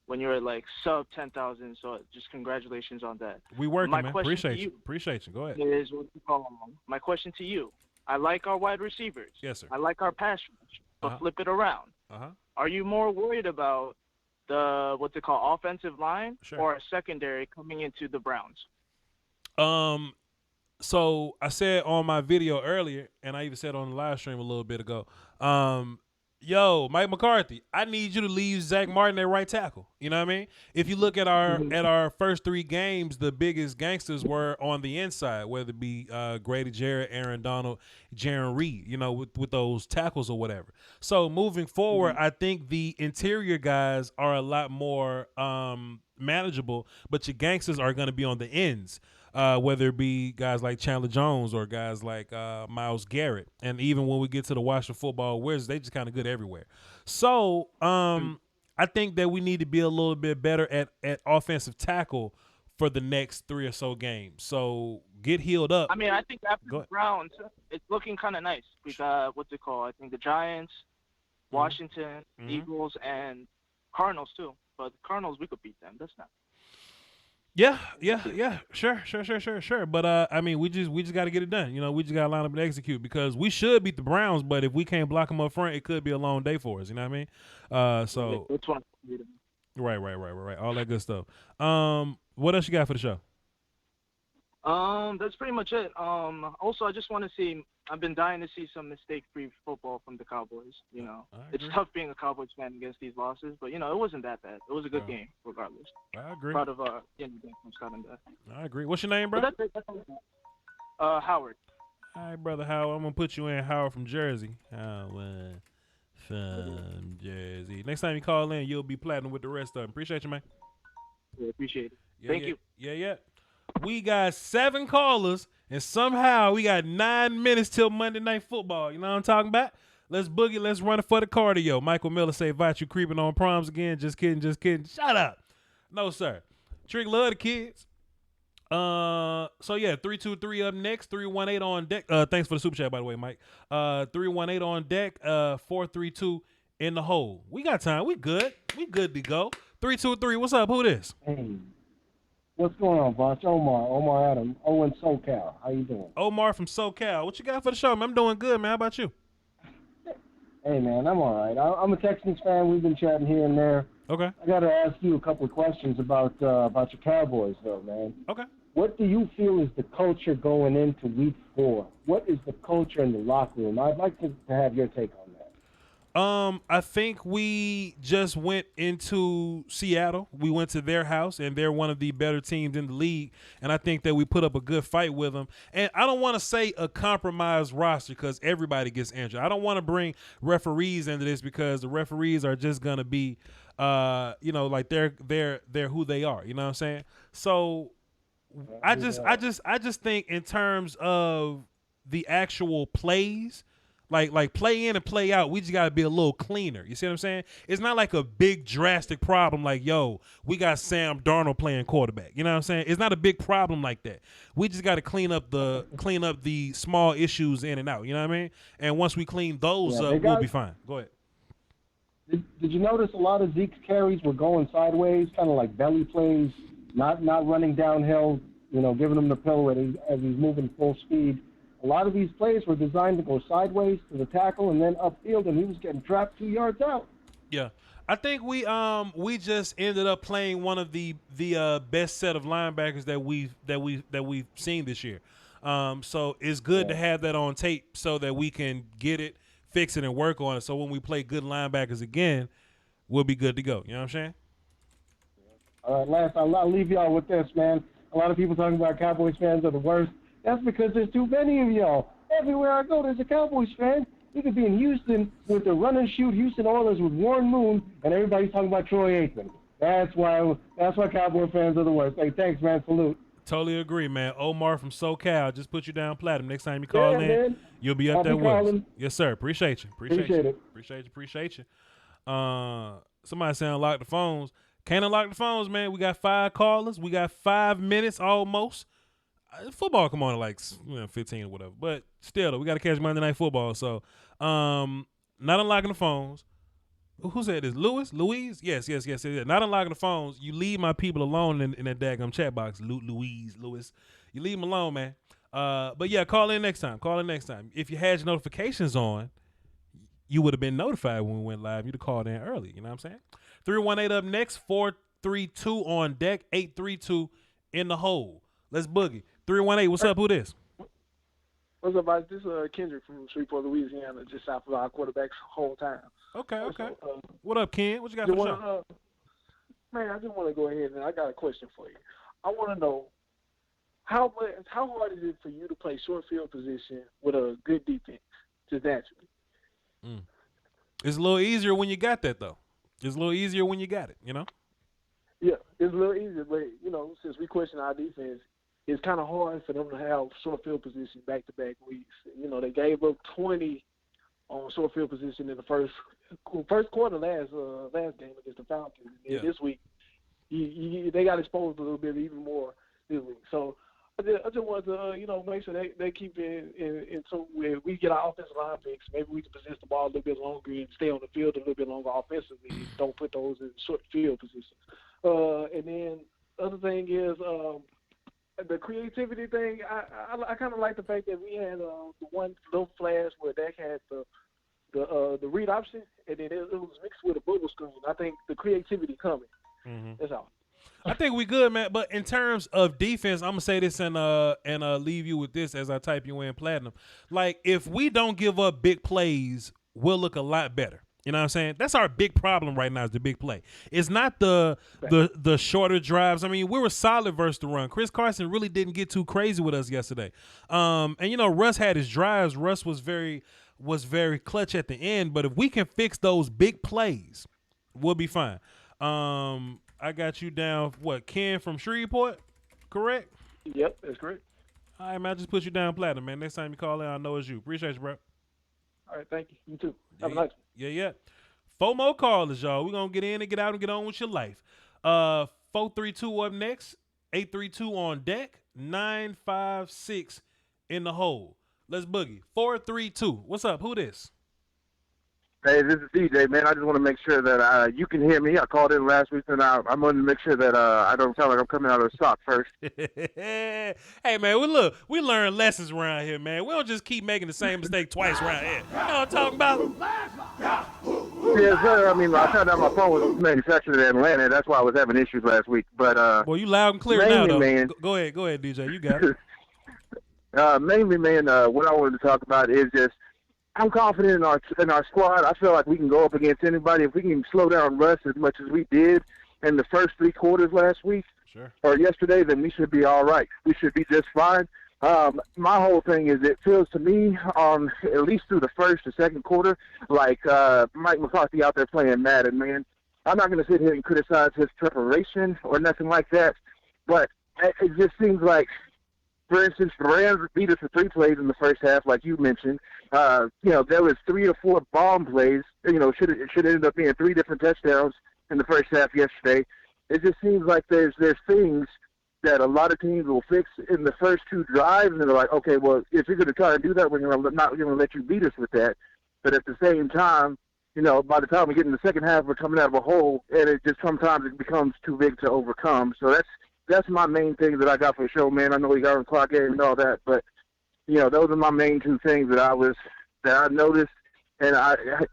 when you were sub 10,000. So just congratulations on that. We working, man. Appreciate you. Go ahead. Is what you call my question to you. I like our wide receivers. Yes, sir. I like our pass rush, but flip it around. Are you more worried about the offensive line or a secondary coming into the Browns? So I said on my video earlier, and I even said on the live stream a little bit ago, yo, Mike McCarthy, I need you to leave Zach Martin at right tackle. You know what I mean? If you look at our first 3 games, the biggest gangsters were on the inside, whether it be Grady Jarrett, Aaron Donald, Jaron Reed, with those tackles or whatever. So moving forward, I think the interior guys are a lot more manageable, but your gangsters are going to be on the ends. Whether it be guys like Chandler Jones or guys like Myles Garrett. And even when we get to the Washington Football Wizards, they just kind of good everywhere. So I think that we need to be a little bit better at offensive tackle for the next 3 or so games. So get healed up. I mean, I think after the Browns, it's looking kind of nice. We got, what's it called? I think the Giants, Washington, Eagles, and Cardinals too. But the Cardinals, we could beat them. That's not. Yeah. Sure. But I mean, we just got to get it done. You know, we just got to line up and execute because we should beat the Browns. But if we can't block them up front, it could be a long day for us. You know what I mean? So. Which one? Right. All that good stuff. What else you got for the show? That's pretty much it. Also, I just want to see. I've been dying to see some mistake-free football from the Cowboys. You know, it's tough being a Cowboys fan against these losses, but you know, it wasn't that bad. It was a good game, regardless. I agree. Proud of getting the game from Scott and that. I agree. What's your name, bro? That's it. Howard. All right, brother Howard. I'm gonna put you in Howard from Jersey. Howard from Jersey. Next time you call in, you'll be platinum with the rest of them. Appreciate you, man. Yeah, appreciate it. Thank you. Yeah. We got 7 callers, and somehow we got 9 minutes till Monday Night Football. You know what I'm talking about? Let's boogie. Let's run it for the cardio. Michael Miller say, Voch, you creeping on proms again? Just kidding. Shut up. No, sir. Trick love the kids. So, yeah, 323 up next. 318 on deck. Thanks for the super chat, by the way, Mike. 318 on deck. 432 in the hole. We got time. We good. We good to go. 323. What's up? Who this? Hey. What's going on, Voch? Omar Adam, Owen SoCal. How you doing? Omar from SoCal. What you got for the show, man? I'm doing good, man. How about you? Hey, man, I'm all right. I'm a Texans fan. We've been chatting here and there. Okay. I got to ask you a couple of questions about your Cowboys, though, man. Okay. What do you feel is the culture going into Week 4? What is the culture in the locker room? I'd like to have your take on that. I think we just went into Seattle. We went to their house, and they're one of the better teams in the league. And I think that we put up a good fight with them. And I don't want to say a compromised roster because everybody gets injured. I don't want to bring referees into this because the referees are just gonna be, like they're who they are. You know what I'm saying? So I just think in terms of the actual plays. Like play in and play out, we just got to be a little cleaner. You see what I'm saying? It's not like a big drastic problem like, yo, we got Sam Darnold playing quarterback. You know what I'm saying? It's not a big problem like that. We just got to clean up the small issues in and out. You know what I mean? And once we clean those up, we'll be fine. Go ahead. Did you notice a lot of Zeke's carries were going sideways, kind of like belly plays, not running downhill, giving him the pillow as he's moving full speed. A lot of these plays were designed to go sideways to the tackle and then upfield, and he was getting trapped 2 yards out. Yeah, I think we just ended up playing one of the best set of linebackers that we've seen this year. So it's good to have that on tape so that we can get it, fix it, and work on it. So when we play good linebackers again, we'll be good to go. You know what I'm saying? All right, last I'll leave y'all with this, man. A lot of people talking about Cowboys fans are the worst. That's because there's too many of y'all. Everywhere I go, there's a Cowboys fan. You could be in Houston with the run and shoot Houston Oilers with Warren Moon, and everybody's talking about Troy Aikman. That's why Cowboy fans are the worst. Hey, thanks, man. Salute. Totally agree, man. Omar from SoCal, just put you down platinum. Next time you call in, man. You'll be up there with us. Yes, sir. Appreciate you. Appreciate you. Somebody saying unlock the phones. Can't unlock the phones, man. We got 5 callers. We got 5 minutes almost. Football come on at like 15 or whatever, but still, we got to catch Monday Night Football. So, not unlocking the phones. Who said this? Louise? Yes. Not unlocking the phones. You leave my people alone in that daggum chat box. Louise. You leave them alone, man. But yeah, call in next time. If you had your notifications on, you would have been notified when we went live. You'd have called in early. You know what I'm saying? 318 up next. 432 on deck. 832 in the hole. Let's boogie. 318, what's up? Who this? What's up, guys? This is Kendrick from Shreveport, Louisiana, just south of our quarterback's hometown. Okay. What up, Ken? What you got for the show? Man, I just want to go ahead and I got a question for you. I want to know how hard is it for you to play short field position with a good defense, just naturally? It's a little easier when you got that, though. It's a little easier when you got it, Yeah, it's a little easier, but, since we question our defense, it's kind of hard for them to have short field position back-to-back weeks. They gave up 20 on short field position in the first quarter last game against the Falcons. And this week, they got exposed a little bit even more this week. So I just wanted to make sure they keep in tune where we get our offensive line fixed. Maybe we can possess the ball a little bit longer and stay on the field a little bit longer offensively. And don't put those in short field positions. And then the other thing is the creativity thing. I kind of like the fact that we had the one little flash where Dak had the read option, and then it was mixed with a bubble screen. I think the creativity coming. Mm-hmm. That's all. I think we good, man. But in terms of defense, I'm gonna say this and leave you with this as I type you in Platinum. Like, if we don't give up big plays, we'll look a lot better. You know what I'm saying? That's our big problem right now is the big play. It's not the shorter drives. I mean, we were solid versus the run. Chris Carson really didn't get too crazy with us yesterday. And Russ had his drives. Russ was very clutch at the end. But if we can fix those big plays, we'll be fine. I got you down, Ken from Shreveport, correct? Yep, that's correct. All right, man, I just put you down Platinum, man. Next time you call in, I know it's you. Appreciate you, bro. All right, thank you. You too. Have a nice one. Yeah. 4 more callers, y'all. We're going to get in and get out and get on with your life. 432 up next, 832 on deck, 956 in the hole. Let's boogie. 432. What's up? Who this? Hey, this is DJ, man. I just want to make sure that you can hear me. I called in last week, and I want to make sure that I don't sound like I'm coming out of the stock first. Hey, man, we learn lessons around here, man. We don't just keep making the same mistake twice around here. You know what I'm talking about? Yes, sir. I mean, I found out my phone was manufactured in Atlanta. That's why I was having issues last week. But well, you loud and clear now, though. Man, go ahead, DJ. You got it. Mainly, man, what I wanted to talk about is just I'm confident in our squad. I feel like we can go up against anybody. If we can slow down Russ as much as we did in the first 3 quarters last week or yesterday, then we should be all right. We should be just fine. My whole thing is it feels to me, at least through the first or second quarter, like Mike McCarthy out there playing Madden, man. I'm not going to sit here and criticize his preparation or nothing like that, but it just seems like, for instance, the Rams beat us for 3 plays in the first half, like you mentioned. There was 3 or 4 bomb plays. Should end up being 3 different touchdowns in the first half yesterday. It just seems like there's things that a lot of teams will fix in the first 2 drives, and they're like, okay, well, if you're going to try and do that, we're not going to let you beat us with that. But at the same time, by the time we get in the second half, we're coming out of a hole, and it just sometimes it becomes too big to overcome. So that's my main thing that I got for the show, man. I know we got on clock game and all that, but those are my main 2 things that I noticed. And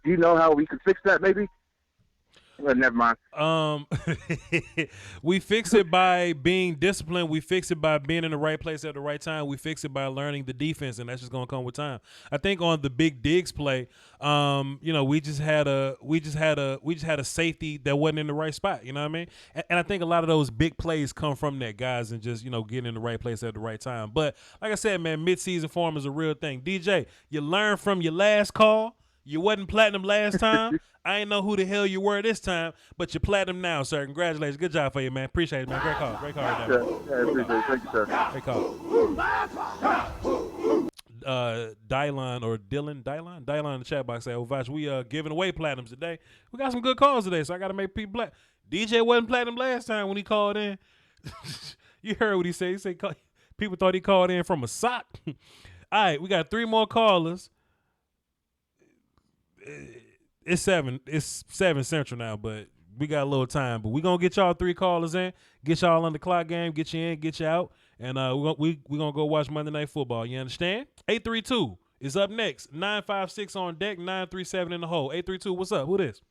do you know how we could fix that? Maybe. Well, never mind. We fix it by being disciplined. We fix it by being in the right place at the right time. We fix it by learning the defense, and that's just gonna come with time. I think on the big Diggs play, we just had a safety that wasn't in the right spot. You know what I mean? And I think a lot of those big plays come from that, guys, and just getting in the right place at the right time. But like I said, man, mid-season form is a real thing. DJ, you learned from your last call. You wasn't platinum last time. I ain't know who the hell you were this time, but you're platinum now, sir. Congratulations. Good job for you, man. Appreciate it, man. Great call. Great call right there. Yeah, I appreciate it. Thank you, sir. Great call. Dylan in the chat box say, Voch, we giving away platinums today. We got some good calls today, so I got to make people black. DJ wasn't platinum last time when he called in. You heard what he said. He said people thought he called in from a sock. All right, we got 3 more callers. It's 7 Central now, but we got a little time. But we're going to get y'all 3 callers in, get y'all on the clock game, get you in, get you out, and we're going to go watch Monday Night Football. You understand? 832 is up next. 956 on deck, 937 in the hole. 832, what's up? Who this?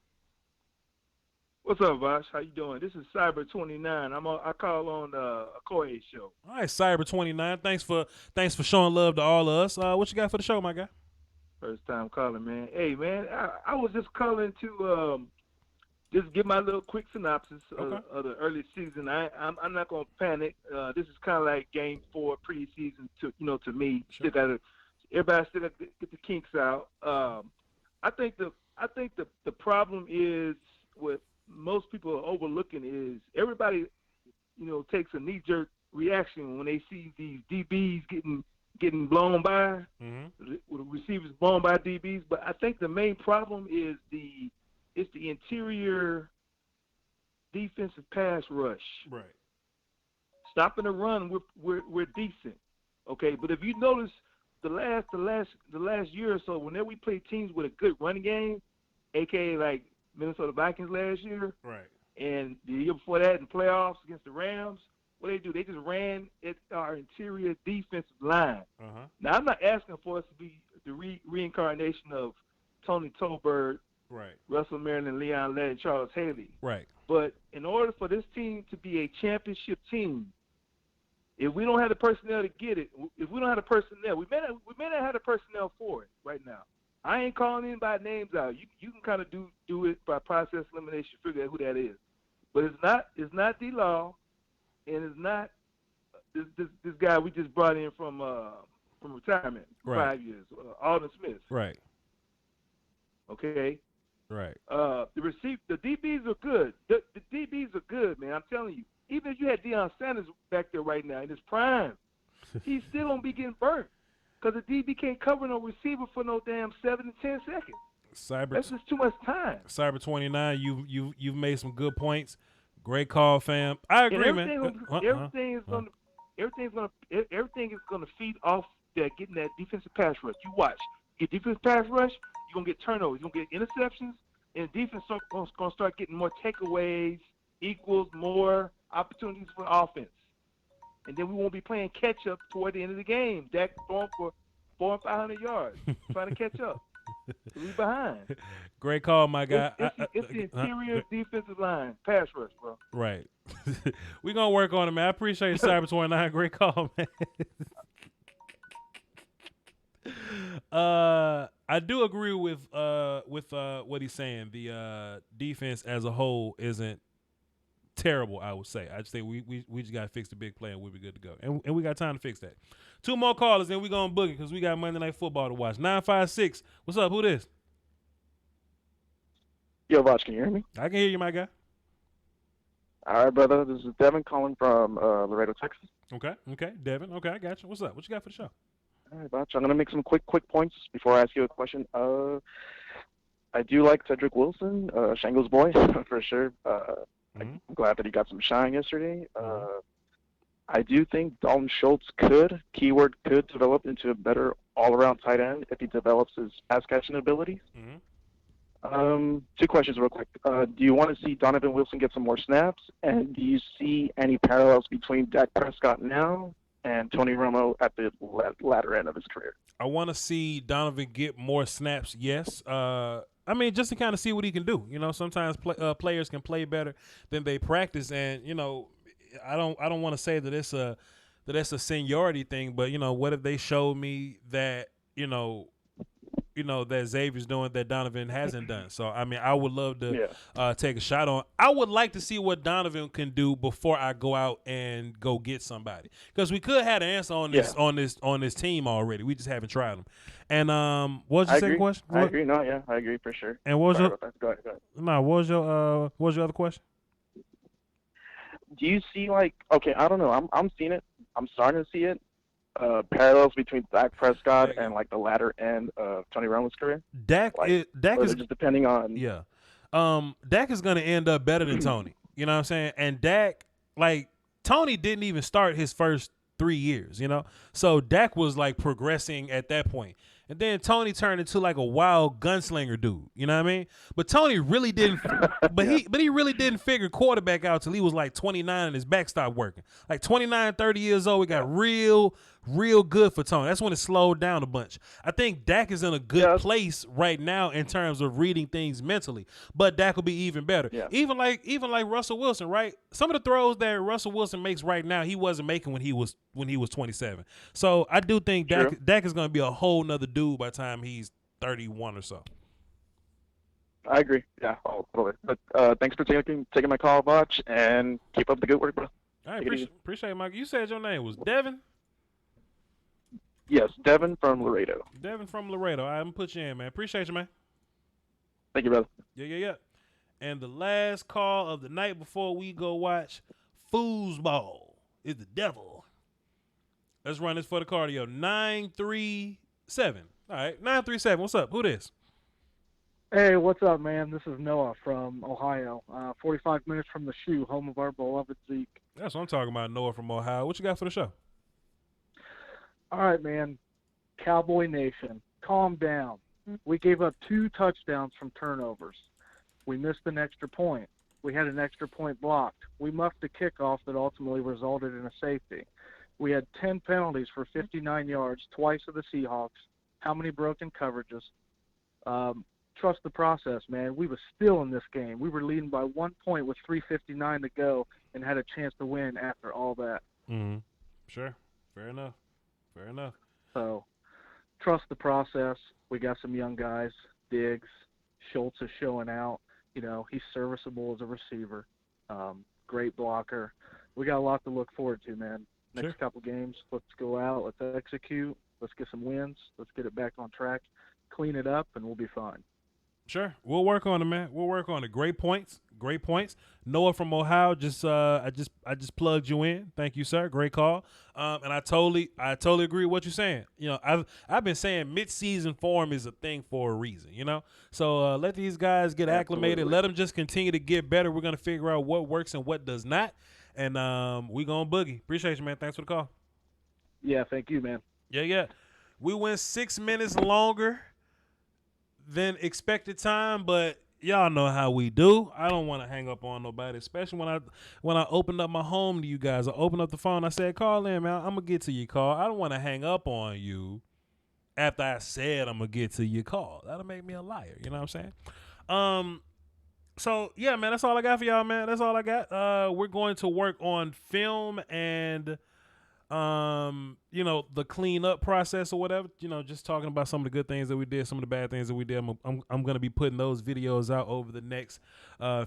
What's up, Voch? How you doing? This is Cyber29. I call on Okoye show. All right, Cyber29. Thanks for showing love to all of us. What you got for the show, my guy? First time calling, man. Hey, man, I was just calling to just give my little quick synopsis of the early season. I'm not gonna panic. This is kind of like Game 4 preseason to me. Sure. Everybody still got to get the kinks out. I think the problem is what most people are overlooking is everybody takes a knee-jerk reaction when they see these DBs getting blown by, receivers blown by DBs. But I think the main problem is the interior defensive pass rush. Right. Stopping the run, we're decent. Okay, but if you notice the last year or so, whenever we play teams with a good running game, aka like Minnesota Vikings last year, right, and the year before that in playoffs against the Rams, what they do, they just ran at our interior defensive line. Now I'm not asking for us to be the reincarnation of Tony Tolbert, right, Russell Merrill, Leon Lett, and Charles Haley. Right. But in order for this team to be a championship team, if we don't have the personnel to get it, if we don't have the personnel, we may not have the personnel for it right now. I ain't calling anybody names out. You can kind of do it by process elimination, figure out who that is. But it's not D-Law, and it's not this guy we just brought in from retirement for 5 years, Alden Smith. Right. Okay. Right. The DBs are good. The DBs are good, man. I'm telling you. Even if you had Deion Sanders back there right now in his prime, he's still gonna be getting burnt because the DB can't cover no receiver for no damn 7 to 10 seconds. That's just too much time. Cyber 29, you've made some good points. Great call, fam. I agree, man. Everything is gonna feed off that getting that defensive pass rush. You watch, get defensive pass rush, you're gonna get turnovers, you're gonna get interceptions, and defense is gonna start getting more takeaways, equals more opportunities for offense. And then we won't be playing catch up toward the end of the game. Dak throwing for 400 and 500 yards, trying to catch up. We behind. Great call, my guy. It's the interior defensive line, pass rush, bro. Right. We're going to work on it, man. I appreciate Cyber 29. Great call, man. I do agree with what he's saying. The defense as a whole isn't terrible, I would say. I just think we just got to fix the big play and we'll be good to go. And we got time to fix that. 2 more callers, then we're going to boogie because we got Monday Night Football to watch. 956. What's up? Who this? Yo, Voch, can you hear me? I can hear you, my guy. All right, brother. This is Devin calling from Laredo, Texas. Okay. Devin. Okay, I got you. What's up? What you got for the show? All right, Voch. I'm going to make some quick points before I ask you a question. I do like Cedric Wilson, Shango's boy, for sure. I'm glad that he got some shine yesterday. I do think Dalton Schultz could develop into a better all-around tight end if he develops his pass-catching abilities. 2 questions real quick. Do you want to see Donovan Wilson get some more snaps? And do you see any parallels between Dak Prescott now and Tony Romo at the latter end of his career? I want to see Donovan get more snaps, yes. I mean, just to kind of see what he can do. You know, sometimes players can play better than they practice, and you know, I don't want to say that it's a seniority thing, but you know, what if they showed me that you know that Xavier's doing that Donovan hasn't done? So I mean, I would love to take a shot on. I would like to see what Donovan can do before I go out and go get somebody, because we could have an answer on this team already. We just haven't tried them. And what was your second question? I agree. No, yeah, I agree for sure. And what was your go ahead. No, what was your other question? Do you see I don't know. I'm seeing it. I'm starting to see it. Parallels between Dak Prescott and like the latter end of Tony Romo's career. Dak is just depending on Dak is going to end up better than Tony. You know what I'm saying? And Dak, like Tony, didn't even start his first 3 years. You know, so Dak was like progressing at that point. And then Tony turned into like a wild gunslinger dude, you know what I mean? But Tony really didn't, he really didn't figure quarterback out till he was like 29 and his back stopped working. Like 29, 30 years old, it got real good for Tony. That's when it slowed down a bunch. I think Dak is in a good place right now in terms of reading things mentally, but Dak will be even better. Yeah. Even like Russell Wilson, right? Some of the throws that Russell Wilson makes right now, he wasn't making when he was 27. So I do think Dak is going to be a whole nother dude by the time he's 31 or so. I agree. Yeah, totally. But thanks for taking my call, Voch, and keep up the good work, bro. All right, appreciate it, Mike. You said your name was Devin? Yes, Devin from Laredo. Devin from Laredo. I'm going to put you in, man. Appreciate you, man. Thank you, brother. Yeah. And the last call of the night before we go watch foosball is the devil. Let's run this for the cardio. 937. All right, 937. What's up? Who this? Hey, what's up, man? This is Noah from Ohio. 45 minutes from the shoe, home of our beloved Zeke. That's what I'm talking about, Noah from Ohio. What you got for the show? All right, man. Cowboy Nation, calm down. We gave up 2 touchdowns from turnovers. We missed an extra point. We had an extra point blocked. We muffed a kickoff that ultimately resulted in a safety. We had 10 penalties for 59 yards, twice of the Seahawks. How many broken coverages? Trust the process, man. We were still in this game. We were leading by 1 point with 3:59 to go and had a chance to win after all that. Mm-hmm. Sure. Fair enough. Fair enough. So trust the process. We got some young guys. Diggs, Schultz is showing out. You know, he's serviceable as a receiver. Great blocker. We got a lot to look forward to, man. Next couple games, let's go out. Let's execute. Let's get some wins. Let's get it back on track. Clean it up, and we'll be fine. Sure, we'll work on it, man. We'll work on it. Great points. Great points. Noah from Ohio. I just plugged you in. Thank you, sir. Great call. And I totally agree with what you're saying. You know, I've been saying mid-season form is a thing for a reason. You know, so let these guys get acclimated. Let them just continue to get better. We're gonna figure out what works and what does not. And we gonna boogie. Appreciate you, man. Thanks for the call. Yeah, thank you, man. Yeah. We went 6 minutes longer than expected time, but y'all know how we do. I don't want to hang up on nobody, especially when I opened up my home to you guys. I opened up the phone. I said, call in, man. I'm going to get to your call. I don't want to hang up on you after I said I'm going to get to your call. That'll make me a liar. You know what I'm saying? So, yeah, man, that's all I got for y'all, man. That's all I got. We're going to work on film and you know, the cleanup process or whatever, you know, just talking about some of the good things that we did, some of the bad things that we did. I'm going to be putting those videos out over the next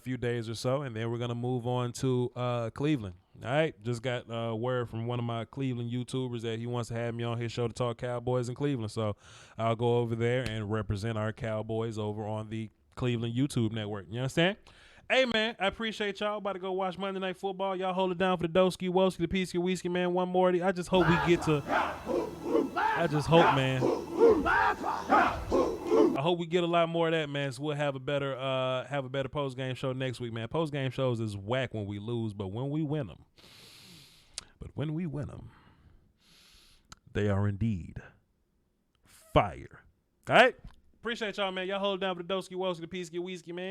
few days or so, and then we're going to move on to Cleveland. All right, just got word from one of my Cleveland YouTubers that he wants to have me on his show to talk Cowboys in Cleveland, so I'll go over there and represent our Cowboys over on the Cleveland YouTube network. You understand? Hey, man, I appreciate y'all. About to go watch Monday Night Football. Y'all hold it down for the Doski, Woski, the Peasky, Whiskey, man. One more. I just hope we get to... I just hope, man. I hope we get a lot more of that, man, so we'll have a better post-game show next week, man. Post-game shows is whack when we lose, but when we win them, they are indeed fire. All right? Appreciate y'all, man. Y'all hold it down for the Doski, Woski, the Peasky, Whiskey, man.